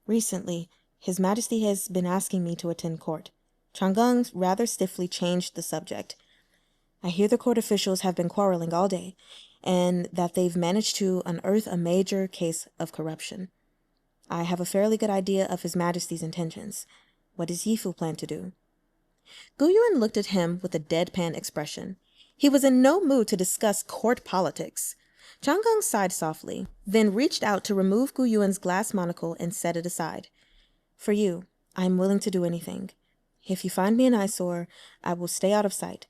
Recently, His Majesty has been asking me to attend court. Chang'eng rather stiffly changed the subject. I hear the court officials have been quarreling all day, and that they've managed to unearth a major case of corruption. I have a fairly good idea of His Majesty's intentions. What does Yifu plan to do? Guyuan looked at him with a deadpan expression. He was in no mood to discuss court politics. Chang'eng sighed softly, then reached out to remove Guyuan's glass monocle and set it aside. For you, I am willing to do anything. If you find me an eyesore, I will stay out of sight.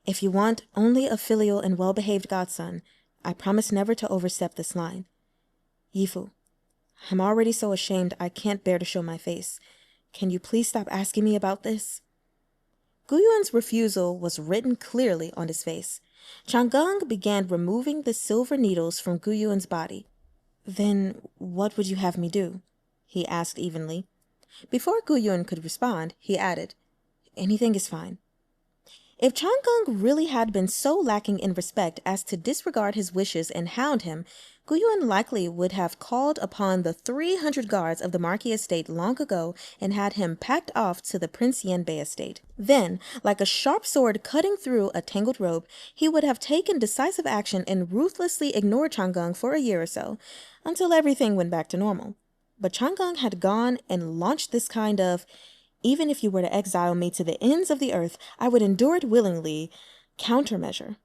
If you want only a filial and well-behaved godson, I promise never to overstep this line. Yifu, I'm already so ashamed I can't bear to show my face. Can you please stop asking me about this? Guyuan's refusal was written clearly on his face. Chang'eng began removing the silver needles from Guyuan's body. Then what would you have me do? He asked evenly. Before Guyuan could respond, he added, Anything is fine. If Chang'eng really had been so lacking in respect as to disregard his wishes and hound him, Guyuan likely would have called upon the 300 guards of the Marquis estate long ago and had him packed off to the Prince Yanbei estate. Then, like a sharp sword cutting through a tangled rope, he would have taken decisive action and ruthlessly ignored Chang'eng for a year or so, until everything went back to normal. But Chang'eng had gone and launched this kind of, even if you were to exile me to the ends of the earth, I would endure it willingly, countermeasure.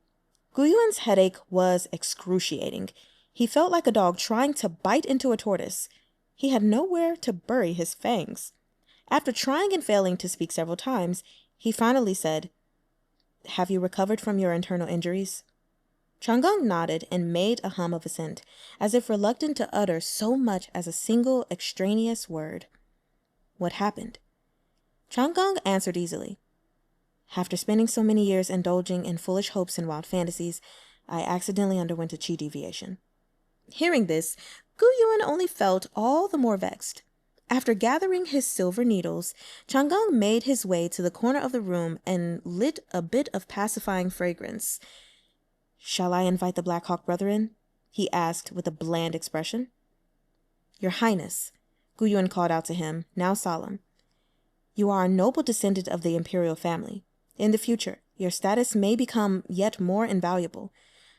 Guyuan's headache was excruciating. He felt like a dog trying to bite into a tortoise. He had nowhere to bury his fangs. After trying and failing to speak several times, he finally said, Have you recovered from your internal injuries? Chang'eng nodded and made a hum of assent, as if reluctant to utter so much as a single extraneous word. What happened? Chang'eng answered easily. After spending so many years indulging in foolish hopes and wild fantasies, I accidentally underwent a qi deviation. Hearing this, Guyuan only felt all the more vexed. After gathering his silver needles, Chang'eng made his way to the corner of the room and lit a bit of pacifying fragrance. Shall I invite the Black Hawk brother in? He asked with a bland expression. Your Highness, Guyuan called out to him, now solemn. You are a noble descendant of the imperial family. In the future, your status may become yet more invaluable.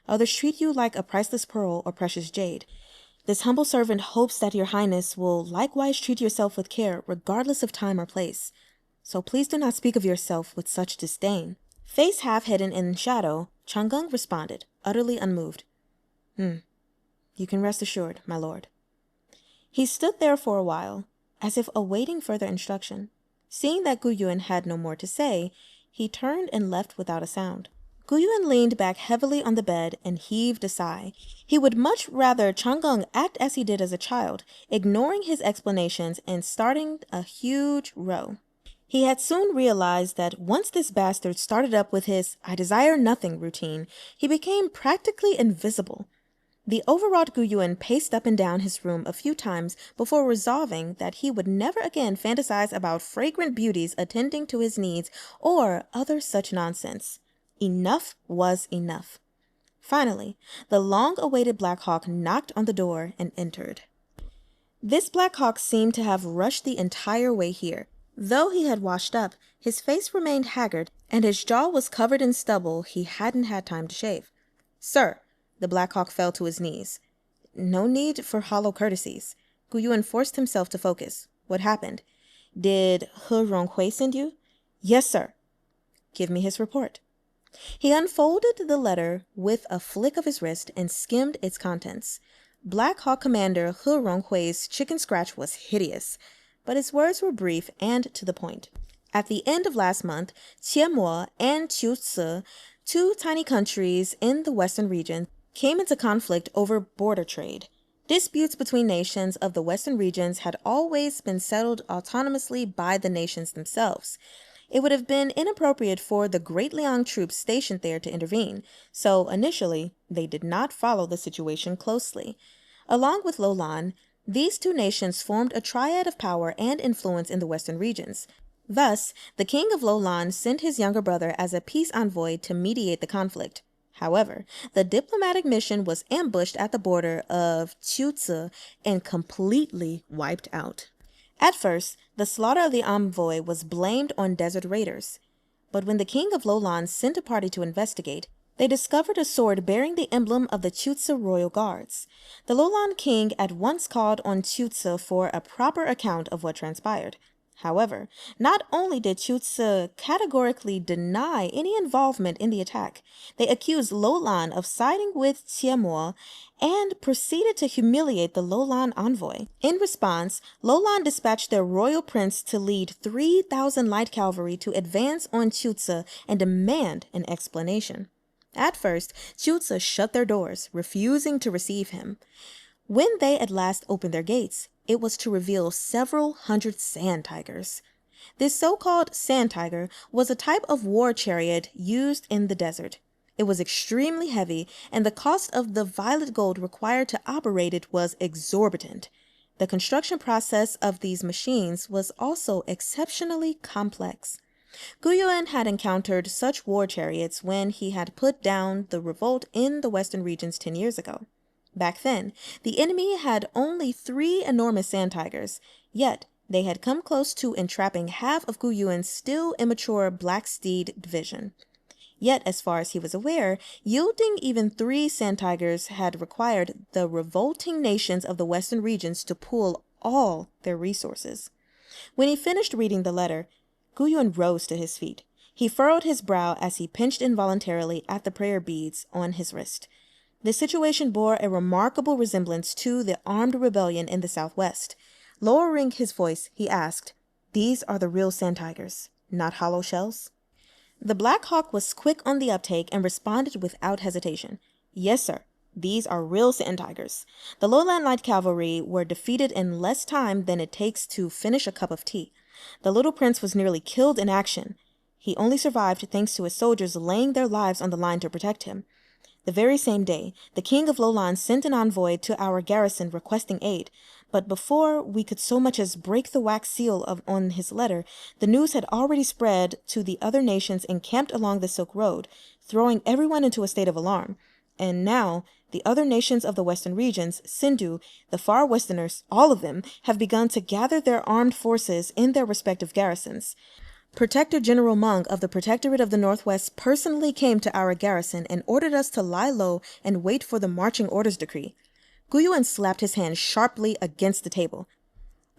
Others treat you like a priceless pearl or precious jade. This humble servant hopes that your Highness will likewise treat yourself with care, regardless of time or place. So please do not speak of yourself with such disdain. Face half hidden in shadow, Chang'eng responded, utterly unmoved. You can rest assured, my lord. He stood there for a while, as if awaiting further instruction. Seeing that Gu Yuan had no more to say, he turned and left without a sound. Gu Yuan leaned back heavily on the bed and heaved a sigh. He would much rather Chang'eng act as he did as a child, ignoring his explanations and starting a huge row. He had soon realized that once this bastard started up with his "I desire nothing" routine, he became practically invisible. The overwrought Gu Yuan paced up and down his room a few times before resolving that he would never again fantasize about fragrant beauties attending to his needs or other such nonsense. Enough was enough. Finally, the long-awaited Black Hawk knocked on the door and entered. This Black Hawk seemed to have rushed the entire way here. Though he had washed up, his face remained haggard, and his jaw was covered in stubble he hadn't had time to shave. "Sir," the Black Hawk fell to his knees. No need for hollow courtesies. Gu Yuan forced himself to focus. What happened? "Did He Ronghui send you?" "Yes, sir." "Give me his report." He unfolded the letter with a flick of his wrist and skimmed its contents. Black Hawk Commander He Ronghui's chicken scratch was hideous, but his words were brief and to the point. At the end of last month, Qianmo and Qiuci, two tiny countries in the western region, came into conflict over border trade. Disputes between nations of the western regions had always been settled autonomously by the nations themselves. It would have been inappropriate for the Great Liang troops stationed there to intervene, so initially they did not follow the situation closely. Along with Lolan, these two nations formed a triad of power and influence in the western regions. Thus, the king of Lolan sent his younger brother as a peace envoy to mediate the conflict. However, the diplomatic mission was ambushed at the border of Qiuci and completely wiped out. At first, the slaughter of the envoy was blamed on desert raiders. But when the king of Lolan sent a party to investigate, they discovered a sword bearing the emblem of the Qiuci royal guards. The Lolan king at once called on Qiuci for a proper account of what transpired. However, not only did Qiuci categorically deny any involvement in the attack, they accused Lolan of siding with Qianmo and proceeded to humiliate the Lolan envoy. In response, Lolan dispatched their royal prince to lead 3,000 light cavalry to advance on Qiuci and demand an explanation. At first, Qiuci shut their doors, refusing to receive him. When they at last opened their gates, it was to reveal several hundred sand tigers. This so-called sand tiger was a type of war chariot used in the desert. It was extremely heavy, and the cost of the violet gold required to operate it was exorbitant. The construction process of these machines was also exceptionally complex. Gu Yuan had encountered such war chariots when he had put down the revolt in the western regions 10 years ago. Back then, the enemy had only 3 enormous sand tigers, yet they had come close to entrapping half of Gu Yuan's still immature Black Steed division. Yet, as far as he was aware, yielding even 3 sand tigers had required the revolting nations of the western regions to pool all their resources. When he finished reading the letter, Gu Yuan rose to his feet. He furrowed his brow as he pinched involuntarily at the prayer beads on his wrist. The situation bore a remarkable resemblance to the armed rebellion in the southwest. Lowering his voice, he asked, "These are the real sand tigers, not hollow shells?" The Black Hawk was quick on the uptake and responded without hesitation. "Yes, sir. These are real sand tigers. The Lowland Light Cavalry were defeated in less time than it takes to finish a cup of tea. The little prince was nearly killed in action. He only survived thanks to his soldiers laying their lives on the line to protect him. The very same day, the king of Lolan sent an envoy to our garrison requesting aid, but before we could so much as break the wax seal on his letter, the news had already spread to the other nations encamped along the Silk Road, throwing everyone into a state of alarm. And now, the other nations of the western regions, Sindhu, the far westerners, all of them, have begun to gather their armed forces in their respective garrisons. Protector General Meng of the Protectorate of the Northwest personally came to our garrison and ordered us to lie low and wait for the marching orders decree." Gu Yuan slapped his hand sharply against the table.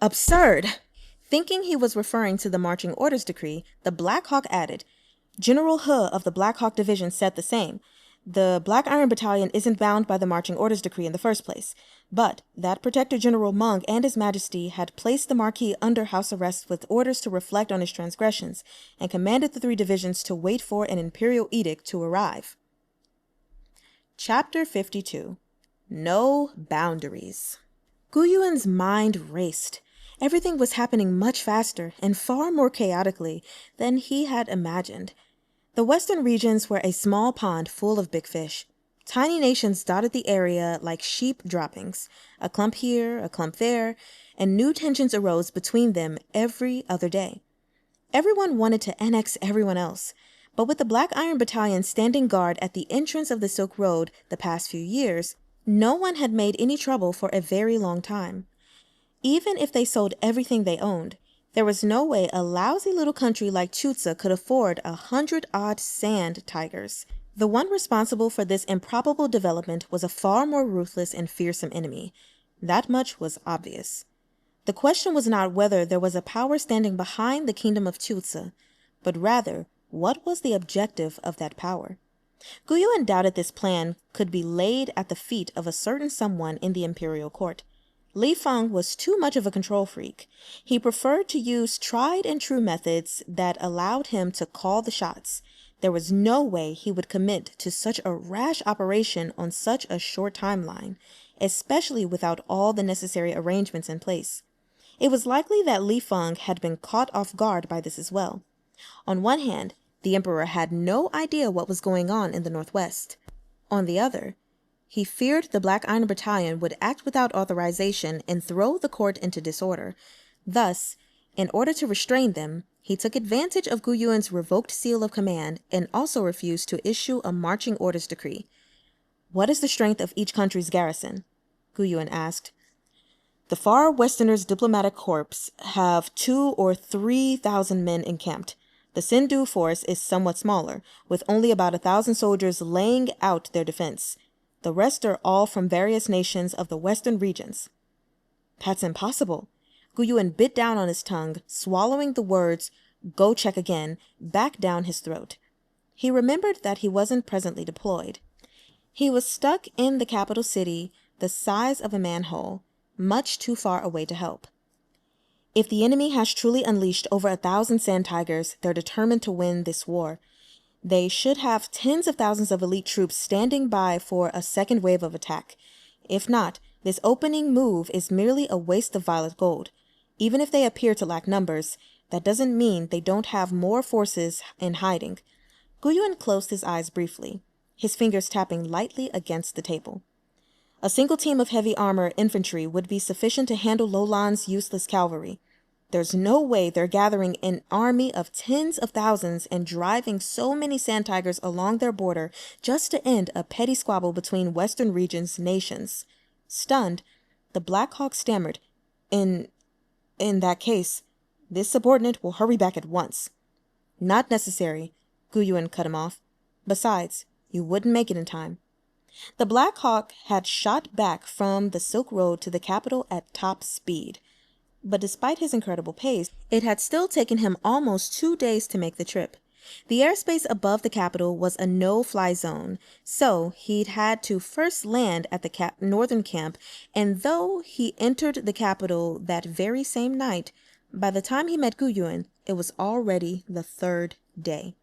"Absurd!" Thinking he was referring to the marching orders decree, the Black Hawk added, "General He of the Black Hawk Division said the same. The Black Iron Battalion isn't bound by the Marching Orders Decree in the first place, but that Protector General Meng and His Majesty had placed the Marquis under house arrest with orders to reflect on his transgressions, and commanded the 3 divisions to wait for an imperial edict to arrive. Chapter 52. No Boundaries. Gu Yuan's mind raced. Everything was happening much faster and far more chaotically than he had imagined. The western regions were a small pond full of big fish. Tiny nations dotted the area like sheep droppings, a clump here, a clump there, and new tensions arose between them every other day. Everyone wanted to annex everyone else, but with the Black Iron Battalion standing guard at the entrance of the Silk Road the past few years, no one had made any trouble for a very long time. Even if they sold everything they owned, there was no way a lousy little country like Chutsa could afford 100-odd sand tigers. The one responsible for this improbable development was a far more ruthless and fearsome enemy. That much was obvious. The question was not whether there was a power standing behind the kingdom of Chutsa, but rather, what was the objective of that power? Gu Yuan doubted this plan could be laid at the feet of a certain someone in the imperial court. Li Feng was too much of a control freak. He preferred to use tried-and-true methods that allowed him to call the shots. There was no way he would commit to such a rash operation on such a short timeline, especially without all the necessary arrangements in place. It was likely that Li Feng had been caught off guard by this as well. On one hand, the emperor had no idea what was going on in the northwest. On the other, he feared the Black Iron Battalion would act without authorization and throw the court into disorder. Thus, in order to restrain them, he took advantage of Gu Yuan's revoked seal of command and also refused to issue a marching orders decree. "What is the strength of each country's garrison?" Gu Yuan asked. "The Far Westerners' diplomatic corps have 2,000 or 3,000 men encamped. The Sindhu force is somewhat smaller, with only about 1,000 soldiers laying out their defense. The rest are all from various nations of the western regions." "That's impossible." Gu Yuan bit down on his tongue, swallowing the words, "go check again," back down his throat. He remembered that he wasn't presently deployed. He was stuck in the capital city, the size of a manhole, much too far away to help. If the enemy has truly unleashed over 1,000 sand tigers, they're determined to win this war. They should have tens of thousands of elite troops standing by for a second wave of attack. If not, this opening move is merely a waste of violet gold. Even if they appear to lack numbers, that doesn't mean they don't have more forces in hiding. Gu Yuan closed his eyes briefly, his fingers tapping lightly against the table. A single team of heavy armor infantry would be sufficient to handle Lolan's useless cavalry. There's no way they're gathering an army of tens of thousands and driving so many sand tigers along their border just to end a petty squabble between Western regions' nations. Stunned, the Black Hawk stammered, In that case, this subordinate will hurry back at once." "Not necessary," Gu Yuan cut him off. "Besides, you wouldn't make it in time." The Black Hawk had shot back from the Silk Road to the capital at top speed. But despite his incredible pace, it had still taken him almost 2 days to make the trip. The airspace above the capital was a no-fly zone, so he'd had to first land at the northern camp, and though he entered the capital that very same night, by the time he met Gu Yuan, it was already the 3rd day.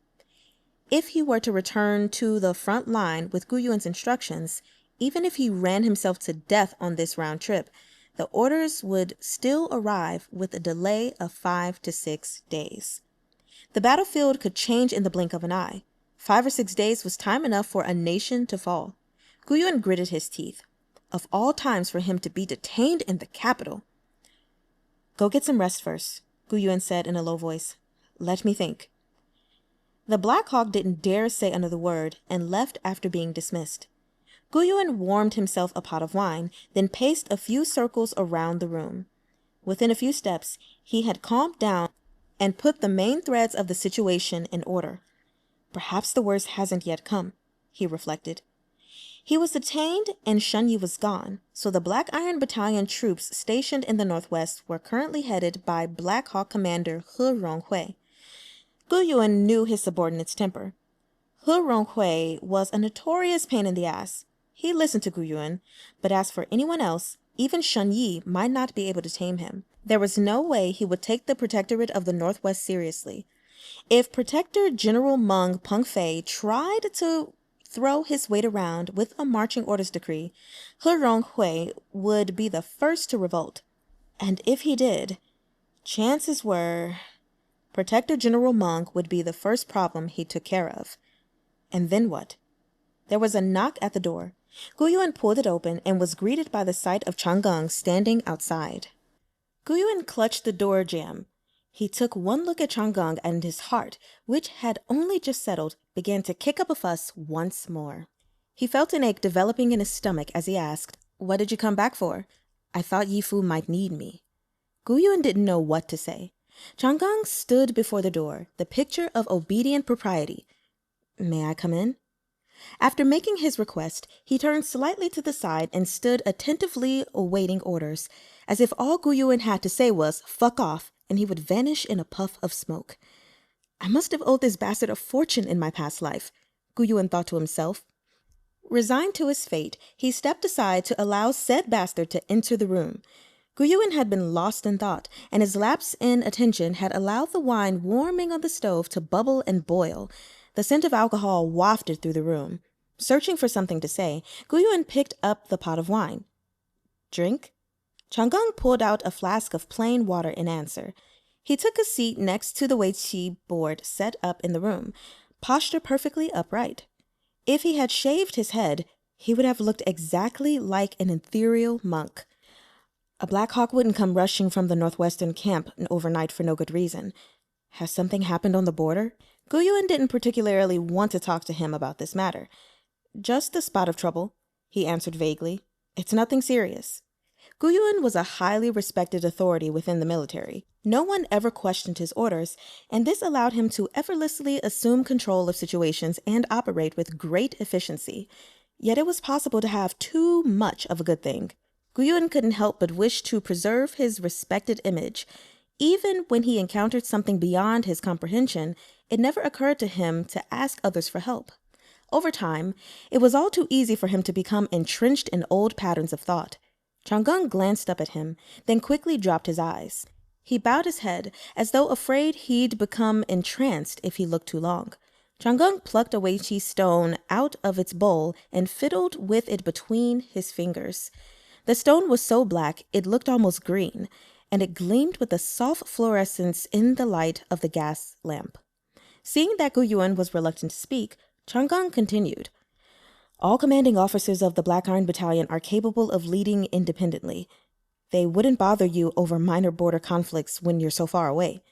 If he were to return to the front line with Gu Yuan's instructions, even if he ran himself to death on this round trip, the orders would still arrive with a delay of 5 to 6 days. The battlefield could change in the blink of an eye. 5 or 6 days was time enough for a nation to fall. Gu Yuan gritted his teeth. Of all times for him to be detained in the capital. "Go get some rest first," Gu Yuan said in a low voice. "Let me think." The Black Hawk didn't dare say another word and left after being dismissed. Gu Yuan warmed himself a pot of wine, then paced a few circles around the room. Within a few steps, he had calmed down and put the main threads of the situation in order. Perhaps the worst hasn't yet come, he reflected. He was detained and Shunyi was gone, so the Black Iron Battalion troops stationed in the northwest were currently headed by Black Hawk Commander He Ronghui. Gu Yuan knew his subordinate's temper. He Ronghui was a notorious pain in the ass. He listened to Gu Yuan, but as for anyone else, even Shen Yi might not be able to tame him. There was no way he would take the protectorate of the Northwest seriously. If Protector General Meng Pengfei tried to throw his weight around with a marching orders decree, He Ronghui would be the first to revolt. And if he did, chances were Protector General Meng would be the first problem he took care of. And then what? There was a knock at the door. Gu Yuan pulled it open and was greeted by the sight of Chang'eng standing outside. Gu Yuan clutched the door jamb. He took one look at Chang'eng and his heart, which had only just settled, began to kick up a fuss once more. He felt an ache developing in his stomach as he asked, "What did you come back for? I thought Yifu might need me." Gu Yuan didn't know what to say. Chang'eng stood before the door, the picture of obedient propriety. "May I come in?" After making his request, he turned slightly to the side and stood attentively awaiting orders, as if all Gu Yuan had to say was, "Fuck off," and he would vanish in a puff of smoke. I must have owed this bastard a fortune in my past life, Gu Yuan thought to himself. Resigned to his fate, he stepped aside to allow said bastard to enter the room. Gu Yuan had been lost in thought, and his lapse in attention had allowed the wine warming on the stove to bubble and boil. The scent of alcohol wafted through the room. Searching for something to say, Gu Yuan picked up the pot of wine. "Drink?" Chang'eng pulled out a flask of plain water in answer. He took a seat next to the weiqi board set up in the room, posture perfectly upright. If he had shaved his head, he would have looked exactly like an ethereal monk. A Black Hawk wouldn't come rushing from the northwestern camp overnight for no good reason. Has something happened on the border? Gu Yuan didn't particularly want to talk to him about this matter. "Just a spot of trouble," he answered vaguely. "It's nothing serious." Gu Yuan was a highly respected authority within the military. No one ever questioned his orders, and this allowed him to effortlessly assume control of situations and operate with great efficiency. Yet it was possible to have too much of a good thing. Gu Yuan couldn't help but wish to preserve his respected image. Even when he encountered something beyond his comprehension, it never occurred to him to ask others for help. Over time, it was all too easy for him to become entrenched in old patterns of thought. Chang'eng glanced up at him, then quickly dropped his eyes. He bowed his head, as though afraid he'd become entranced if he looked too long. Chang'eng plucked a weiqi stone out of its bowl and fiddled with it between his fingers. The stone was so black it looked almost green, and it gleamed with a soft fluorescence in the light of the gas lamp. Seeing that Gu Yuan was reluctant to speak, Chang'eng continued. "All commanding officers of the Black Iron Battalion are capable of leading independently. They wouldn't bother you over minor border conflicts when you're so far away.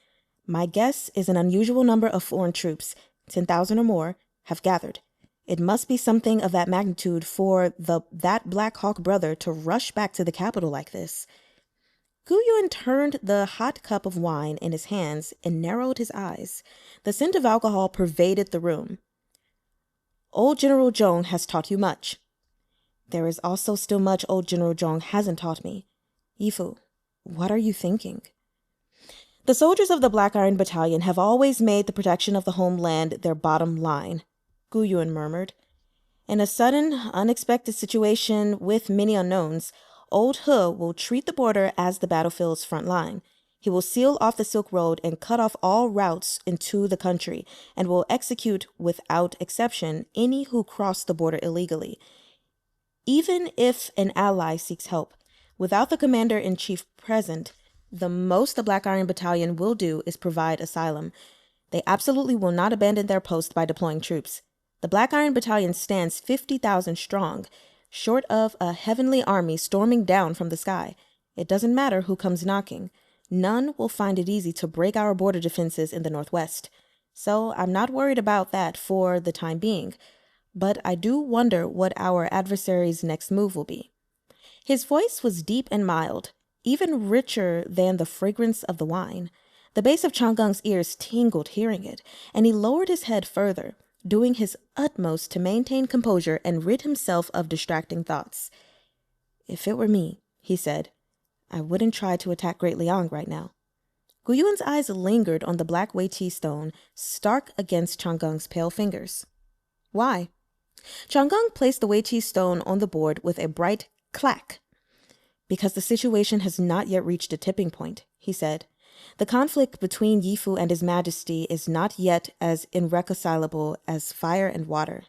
My guess is an unusual number of foreign troops, 10,000 or more, have gathered. It must be something of that magnitude for that Black Hawk brother to rush back to the capital like this." Gu Yuan turned the hot cup of wine in his hands and narrowed his eyes. The scent of alcohol pervaded the room. "Old General Zhong has taught you much." "There is also still much old General Zhong hasn't taught me. Yifu, what are you thinking?" "The soldiers of the Black Iron Battalion have always made the protection of the homeland their bottom line," Gu Yuan murmured. "In a sudden, unexpected situation with many unknowns, Old He will treat the border as the battlefield's front line. He will seal off the Silk Road and cut off all routes into the country, and will execute, without exception, any who cross the border illegally. Even if an ally seeks help, without the commander-in-chief present, the most the Black Iron Battalion will do is provide asylum. They absolutely will not abandon their post by deploying troops. The Black Iron Battalion stands 50,000 strong, short of a heavenly army storming down from the sky. It doesn't matter who comes knocking. None will find it easy to break our border defenses in the Northwest. So I'm not worried about that for the time being, but I do wonder what our adversary's next move will be." His voice was deep and mild, even richer than the fragrance of the wine. The base of Chang'eng's ears tingled hearing it, and he lowered his head further, doing his utmost to maintain composure and rid himself of distracting thoughts. "If it were me," he said, "I wouldn't try to attack Great Liang right now." Gu Yuan's eyes lingered on the black weiqi stone, stark against Chang'eng's pale fingers. Why? Chang'eng placed the Weiqi stone on the board with a bright clack. Because the situation has not yet reached a tipping point, he said. The conflict between Yifu and His Majesty is not yet as irreconcilable as fire and water.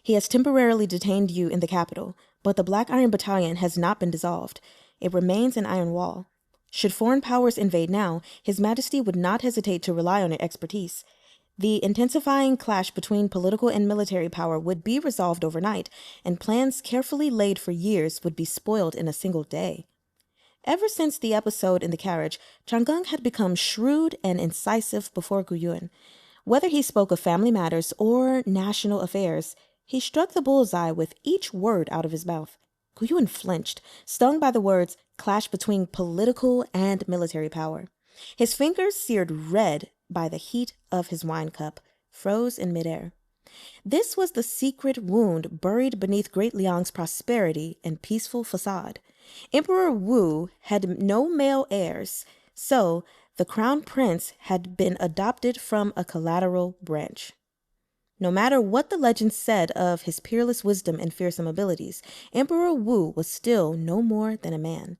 He has temporarily detained you in the capital, but the Black Iron Battalion has not been dissolved. It remains an iron wall. Should foreign powers invade now, His Majesty would not hesitate to rely on your expertise. The intensifying clash between political and military power would be resolved overnight, and plans carefully laid for years would be spoiled in a single day. Ever since the episode in the carriage, Chang'eng had become shrewd and incisive before Guyuan. Whether he spoke of family matters or national affairs, he struck the bullseye with each word out of his mouth. Guyuan flinched, stung by the words clash between political and military power. His fingers, seared red by the heat of his wine cup, froze in midair. This was the secret wound buried beneath Great Liang's prosperity and peaceful facade. Emperor Wu had no male heirs, so the crown prince had been adopted from a collateral branch. No matter what the legend said of his peerless wisdom and fearsome abilities, Emperor Wu was still no more than a man.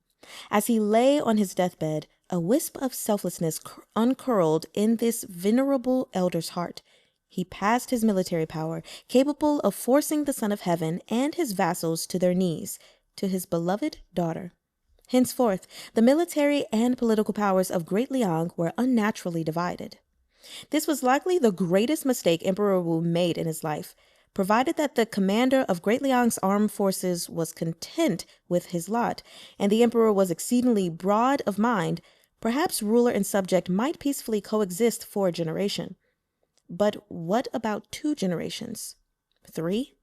As he lay on his deathbed, a wisp of selflessness uncurled in this venerable elder's heart. He passed his military power, capable of forcing the Son of Heaven and his vassals to their knees, to his beloved daughter. Henceforth, the military and political powers of Great Liang were unnaturally divided. This was likely the greatest mistake Emperor Wu made in his life. Provided that the commander of Great Liang's armed forces was content with his lot, and the emperor was exceedingly broad of mind, perhaps ruler and subject might peacefully coexist for a generation. But what about 2 generations? 3?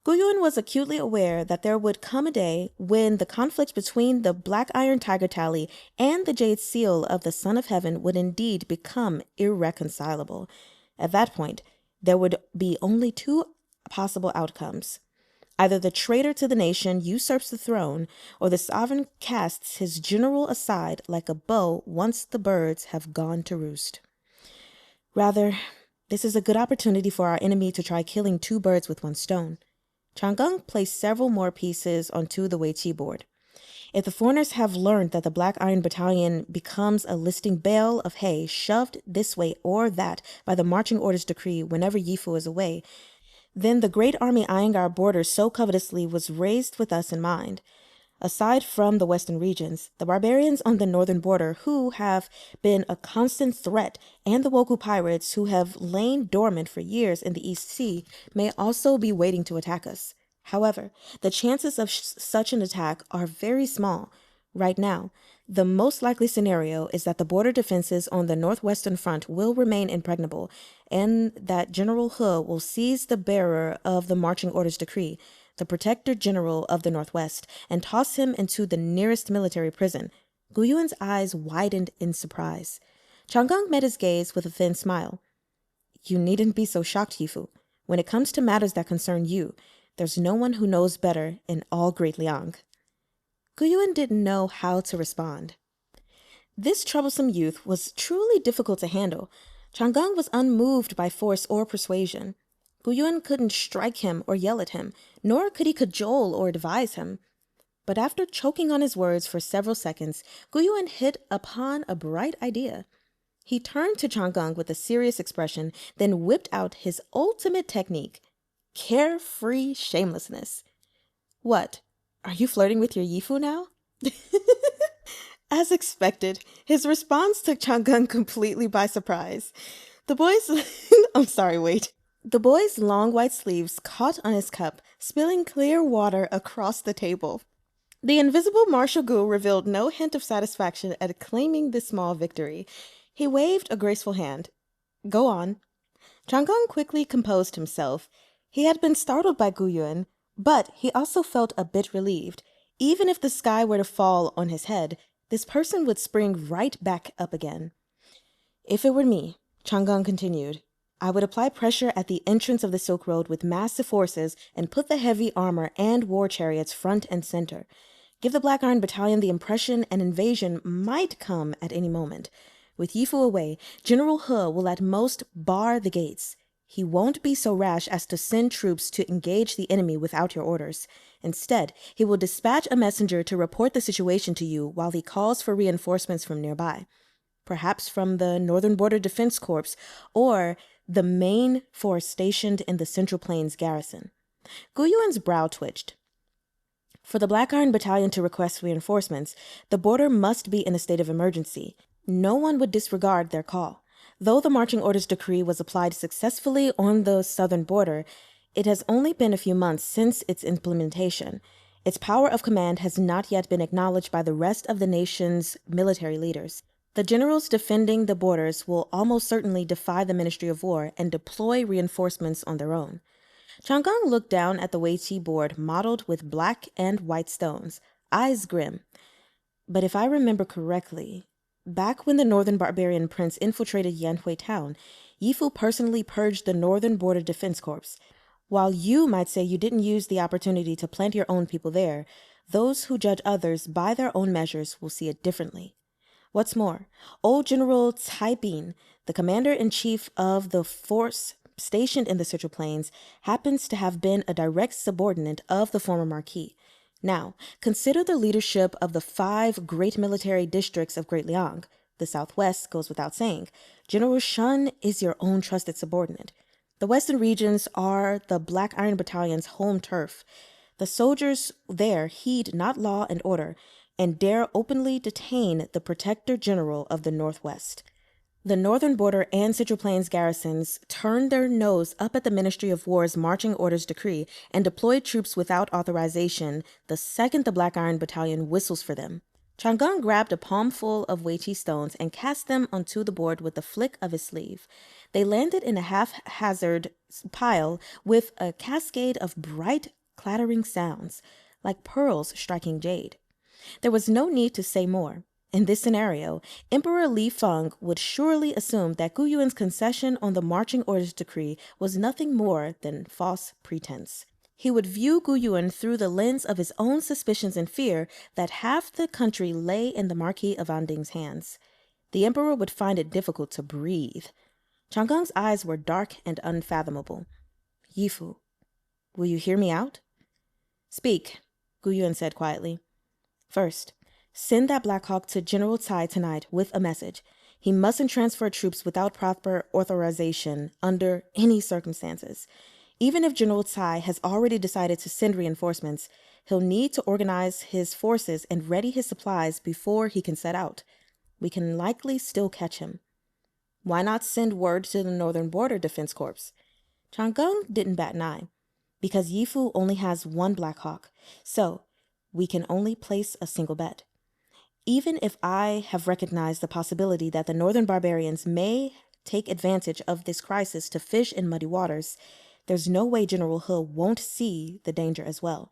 Guyuan was acutely aware that there would come a day when the conflict between the Black Iron Tiger Tally and the Jade Seal of the Son of Heaven would indeed become irreconcilable. At that point, there would be only 2 possible outcomes. Either the traitor to the nation usurps the throne, or the sovereign casts his general aside like a bow once the birds have gone to roost. Rather, this is a good opportunity for our enemy to try killing 2 birds with 1 stone. Chang'eng placed several more pieces onto the Weiqi board. If the foreigners have learned that the Black Iron Battalion becomes a listing bale of hay shoved this way or that by the marching orders decree whenever Yifu is away, then the great army eyeing our borders so covetously was raised with us in mind. Aside from the western regions, the barbarians on the northern border who have been a constant threat, and the Woku pirates who have lain dormant for years in the East Sea may also be waiting to attack us. However, the chances of such an attack are very small. Right now, the most likely scenario is that the border defenses on the northwestern front will remain impregnable, and that General He will seize the bearer of the marching orders decree, the protector general of the Northwest, and toss him into the nearest military prison. Guyuan's eyes widened in surprise. Chang'eng met his gaze with a thin smile. You needn't be so shocked, Yifu. When it comes to matters that concern you, there's no one who knows better in all Great Liang. Guyuan didn't know how to respond. This troublesome youth was truly difficult to handle. Chang'eng was unmoved by force or persuasion. Guyuan couldn't strike him or yell at him, nor could he cajole or advise him. But after choking on his words for several seconds, Guyuan hit upon a bright idea. He turned to Chang'eng with a serious expression, then whipped out his ultimate technique, carefree shamelessness. What, are you flirting with your Yifu now? As expected, his response took Chang'eng completely by surprise. The boy's long white sleeves caught on his cup, spilling clear water across the table. The invisible martial ghoul revealed no hint of satisfaction at claiming this small victory. He waved a graceful hand. Go on. Chang'eng quickly composed himself. He had been startled by Guyuan, but he also felt a bit relieved. Even if the sky were to fall on his head, this person would spring right back up again. If it were me, Chang'eng continued, I would apply pressure at the entrance of the Silk Road with massive forces and put the heavy armor and war chariots front and center. Give the Black Iron Battalion the impression an invasion might come at any moment. With Yifu away, General He will at most bar the gates. He won't be so rash as to send troops to engage the enemy without your orders. Instead, he will dispatch a messenger to report the situation to you while he calls for reinforcements from nearby, perhaps from the Northern Border Defense Corps or the main force stationed in the Central Plains garrison. Guyuan's brow twitched. For the Black Iron Battalion to request reinforcements, the border must be in a state of emergency. No one would disregard their call. Though the marching orders decree was applied successfully on the southern border, it has only been a few months since its implementation. Its power of command has not yet been acknowledged by the rest of the nation's military leaders. The generals defending the borders will almost certainly defy the Ministry of War and deploy reinforcements on their own. Chang'an looked down at the Weiqi board modeled with black and white stones, eyes grim. But if I remember correctly, back when the Northern Barbarian Prince infiltrated Yanhui town, Yifu personally purged the Northern Border Defense Corps. While you might say you didn't use the opportunity to plant your own people there, those who judge others by their own measures will see it differently. What's more, old General Cai Bin, the commander-in-chief of the force stationed in the Central Plains, happens to have been a direct subordinate of the former Marquis. Now, consider the leadership of the 5 great military districts of Great Liang. The Southwest goes without saying. General Shen is your own trusted subordinate. The western regions are the Black Iron Battalion's home turf. The soldiers there heed not law and order, and dare openly detain the Protector General of the Northwest. The Northern Border and Central Plains garrisons turned their nose up at the Ministry of War's marching orders decree and deployed troops without authorization the second the Black Iron Battalion whistles for them. Chang'an grabbed a palmful of Weiqi stones and cast them onto the board with a flick of his sleeve. They landed in a haphazard pile with a cascade of bright, clattering sounds, like pearls striking jade. There was no need to say more. In this scenario, Emperor Li Feng would surely assume that Guyuan's concession on the marching orders decree was nothing more than false pretense. He would view Guyuan through the lens of his own suspicions and fear that half the country lay in the Marquis of Anding's hands. The emperor would find it difficult to breathe. Chang'an's eyes were dark and unfathomable. Yifu, will you hear me out? Speak, Guyuan said quietly. First, send that Black Hawk to General Cai tonight with a message. He mustn't transfer troops without proper authorization under any circumstances. Even if General Cai has already decided to send reinforcements, he'll need to organize his forces and ready his supplies before he can set out. We can likely still catch him. Why not send word to the Northern Border Defense Corps? Chang'an didn't bat an eye. Because Yifu only has one Black Hawk, so we can only place a single bet. Even if I have recognized the possibility that the Northern Barbarians may take advantage of this crisis to fish in muddy waters, there's no way General He won't see the danger as well.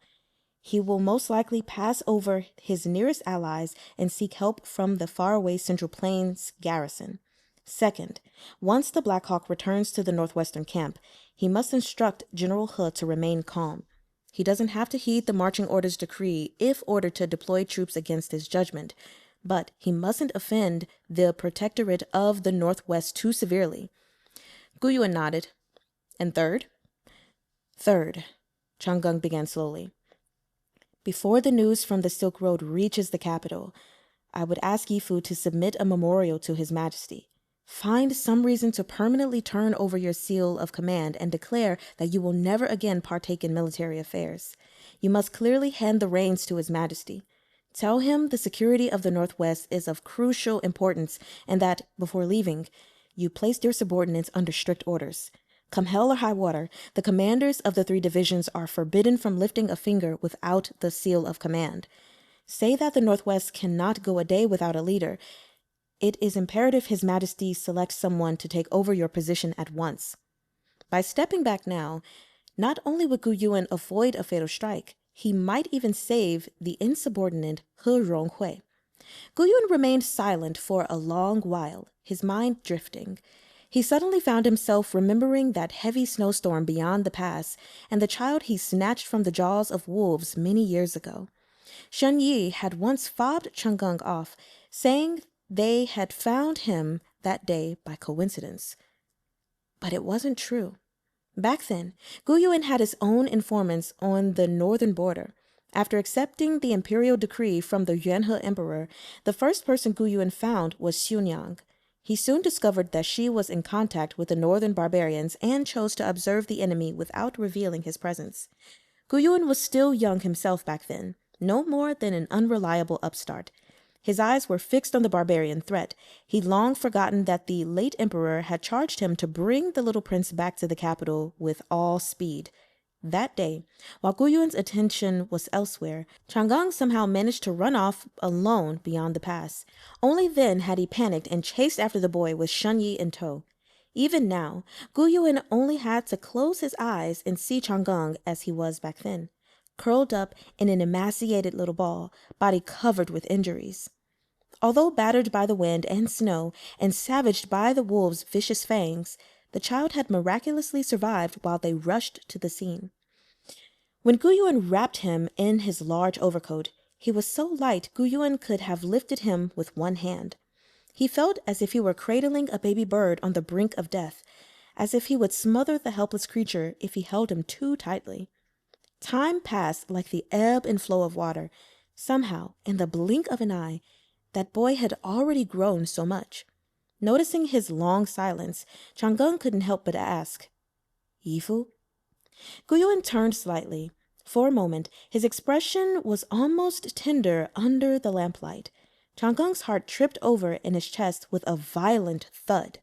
He will most likely pass over his nearest allies and seek help from the faraway Central Plains garrison. Second, once the Black Hawk returns to the northwestern camp, he must instruct General He to remain calm. He doesn't have to heed the marching orders decree if ordered to deploy troops against his judgment, but he mustn't offend the Protectorate of the Northwest too severely. Guyuan nodded. And third? Third, Chang'an began slowly. Before the news from the Silk Road reaches the capital, I would ask Yifu to submit a memorial to His Majesty. Find some reason to permanently turn over your seal of command and declare that you will never again partake in military affairs. You must clearly hand the reins to His Majesty. Tell him the security of the Northwest is of crucial importance and that, before leaving, you placed your subordinates under strict orders. Come hell or high water, the commanders of the 3 divisions are forbidden from lifting a finger without the seal of command. Say that the Northwest cannot go a day without a leader. It is imperative His Majesty select someone to take over your position at once. By stepping back now, not only would Guyuan avoid a fatal strike, he might even save the insubordinate He Ronghui. Guyuan remained silent for a long while, his mind drifting. He suddenly found himself remembering that heavy snowstorm beyond the pass and the child he snatched from the jaws of wolves many years ago. Shen Yi had once fobbed Chang'an off, saying they had found him that day by coincidence. But it wasn't true. Back then, Guyuan had his own informants on the northern border. After accepting the imperial decree from the Yuanhe emperor, the first person Guyuan found was Xunyang. He soon discovered that she was in contact with the northern barbarians and chose to observe the enemy without revealing his presence. Guyuan was still young himself back then, no more than an unreliable upstart. His eyes were fixed on the barbarian threat. He'd long forgotten that the late emperor had charged him to bring the little prince back to the capital with all speed. That day, while Guyuan's attention was elsewhere, Chang'e somehow managed to run off alone beyond the pass. Only then had he panicked and chased after the boy with Shunyi in tow. Even now, Guyuan only had to close his eyes and see Chang'e as he was back then, curled up in an emaciated little ball, body covered with injuries. Although battered by the wind and snow and savaged by the wolves' vicious fangs, the child had miraculously survived while they rushed to the scene. When Guyuan wrapped him in his large overcoat, he was so light Guyuan could have lifted him with one hand. He felt as if he were cradling a baby bird on the brink of death, as if he would smother the helpless creature if he held him too tightly. Time passed like the ebb and flow of water. Somehow, in the blink of an eye, that boy had already grown so much. Noticing his long silence, Chang'e couldn't help but ask, "Yifu?" Guyuan turned slightly. For a moment, his expression was almost tender under the lamplight. Chang'e's heart tripped over in his chest with a violent thud.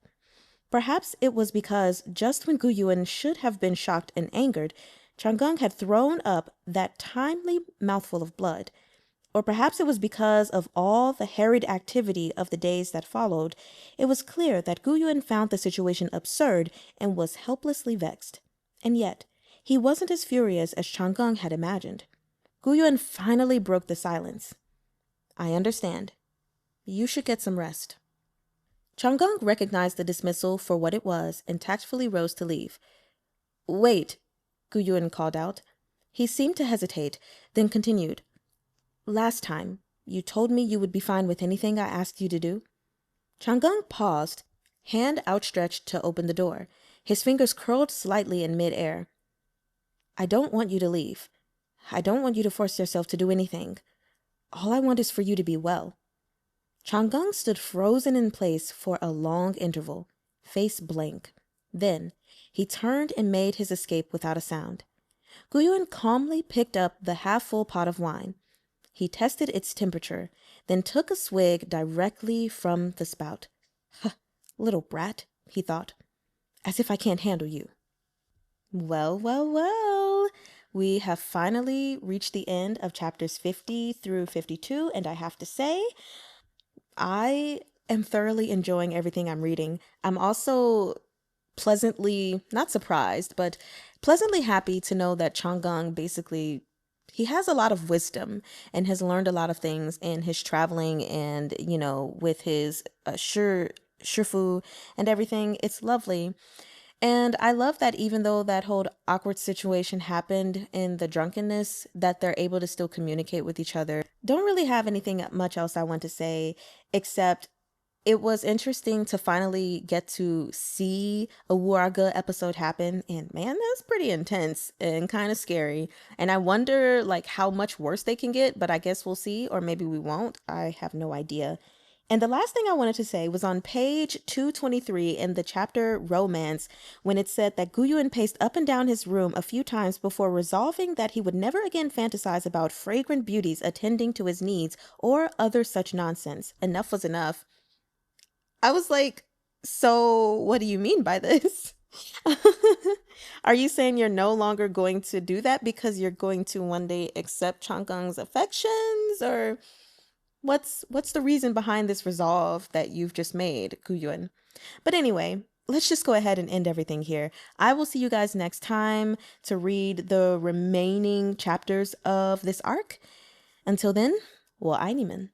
Perhaps it was because just when Guyuan should have been shocked and angered, Chang'e had thrown up that timely mouthful of blood. Or perhaps it was because of all the harried activity of the days that followed. It was clear that Guyuan found the situation absurd and was helplessly vexed. And yet, he wasn't as furious as Chang'e had imagined. Guyuan finally broke the silence. "I understand. You should get some rest." Chang'e recognized the dismissal for what it was and tactfully rose to leave. "Wait," Guyuan called out. He seemed to hesitate, then continued. "Last time, you told me you would be fine with anything I asked you to do." Chang'e paused, hand outstretched to open the door. His fingers curled slightly in mid-air. "I don't want you to leave. I don't want you to force yourself to do anything. All I want is for you to be well." Chang'e stood frozen in place for a long interval, face blank. Then, he turned and made his escape without a sound. Guyuan calmly picked up the half-full pot of wine. He tested its temperature, then took a swig directly from the spout. "Huh, little brat," he thought. "As if I can't handle you." Well, well, well. We have finally reached the end of chapters 50 through 52, and I have to say, I am thoroughly enjoying everything I'm reading. I'm also pleasantly, not surprised, but pleasantly happy to know that Chang'e basically, he has a lot of wisdom and has learned a lot of things in his traveling and, with his shifu and everything. It's lovely. And I love that even though that whole awkward situation happened in the drunkenness, that they're able to still communicate with each other. Don't really have anything much else I want to say, except it was interesting to finally get to see a Waraga episode happen. And man, that's pretty intense and kind of scary. And I wonder how much worse they can get, but I guess we'll see, or maybe we won't. I have no idea. And the last thing I wanted to say was on page 223 in the chapter Romance, when it said that Guyuan paced up and down his room a few times before resolving that he would never again fantasize about fragrant beauties attending to his needs or other such nonsense. Enough was enough. I was like, so what do you mean by this? Are you saying you're no longer going to do that because you're going to one day accept Chang'e's affections? Or what's the reason behind this resolve that you've just made, Guyuan? But anyway, let's just go ahead and end everything here. I will see you guys next time to read the remaining chapters of this arc. Until then, 我爱你们.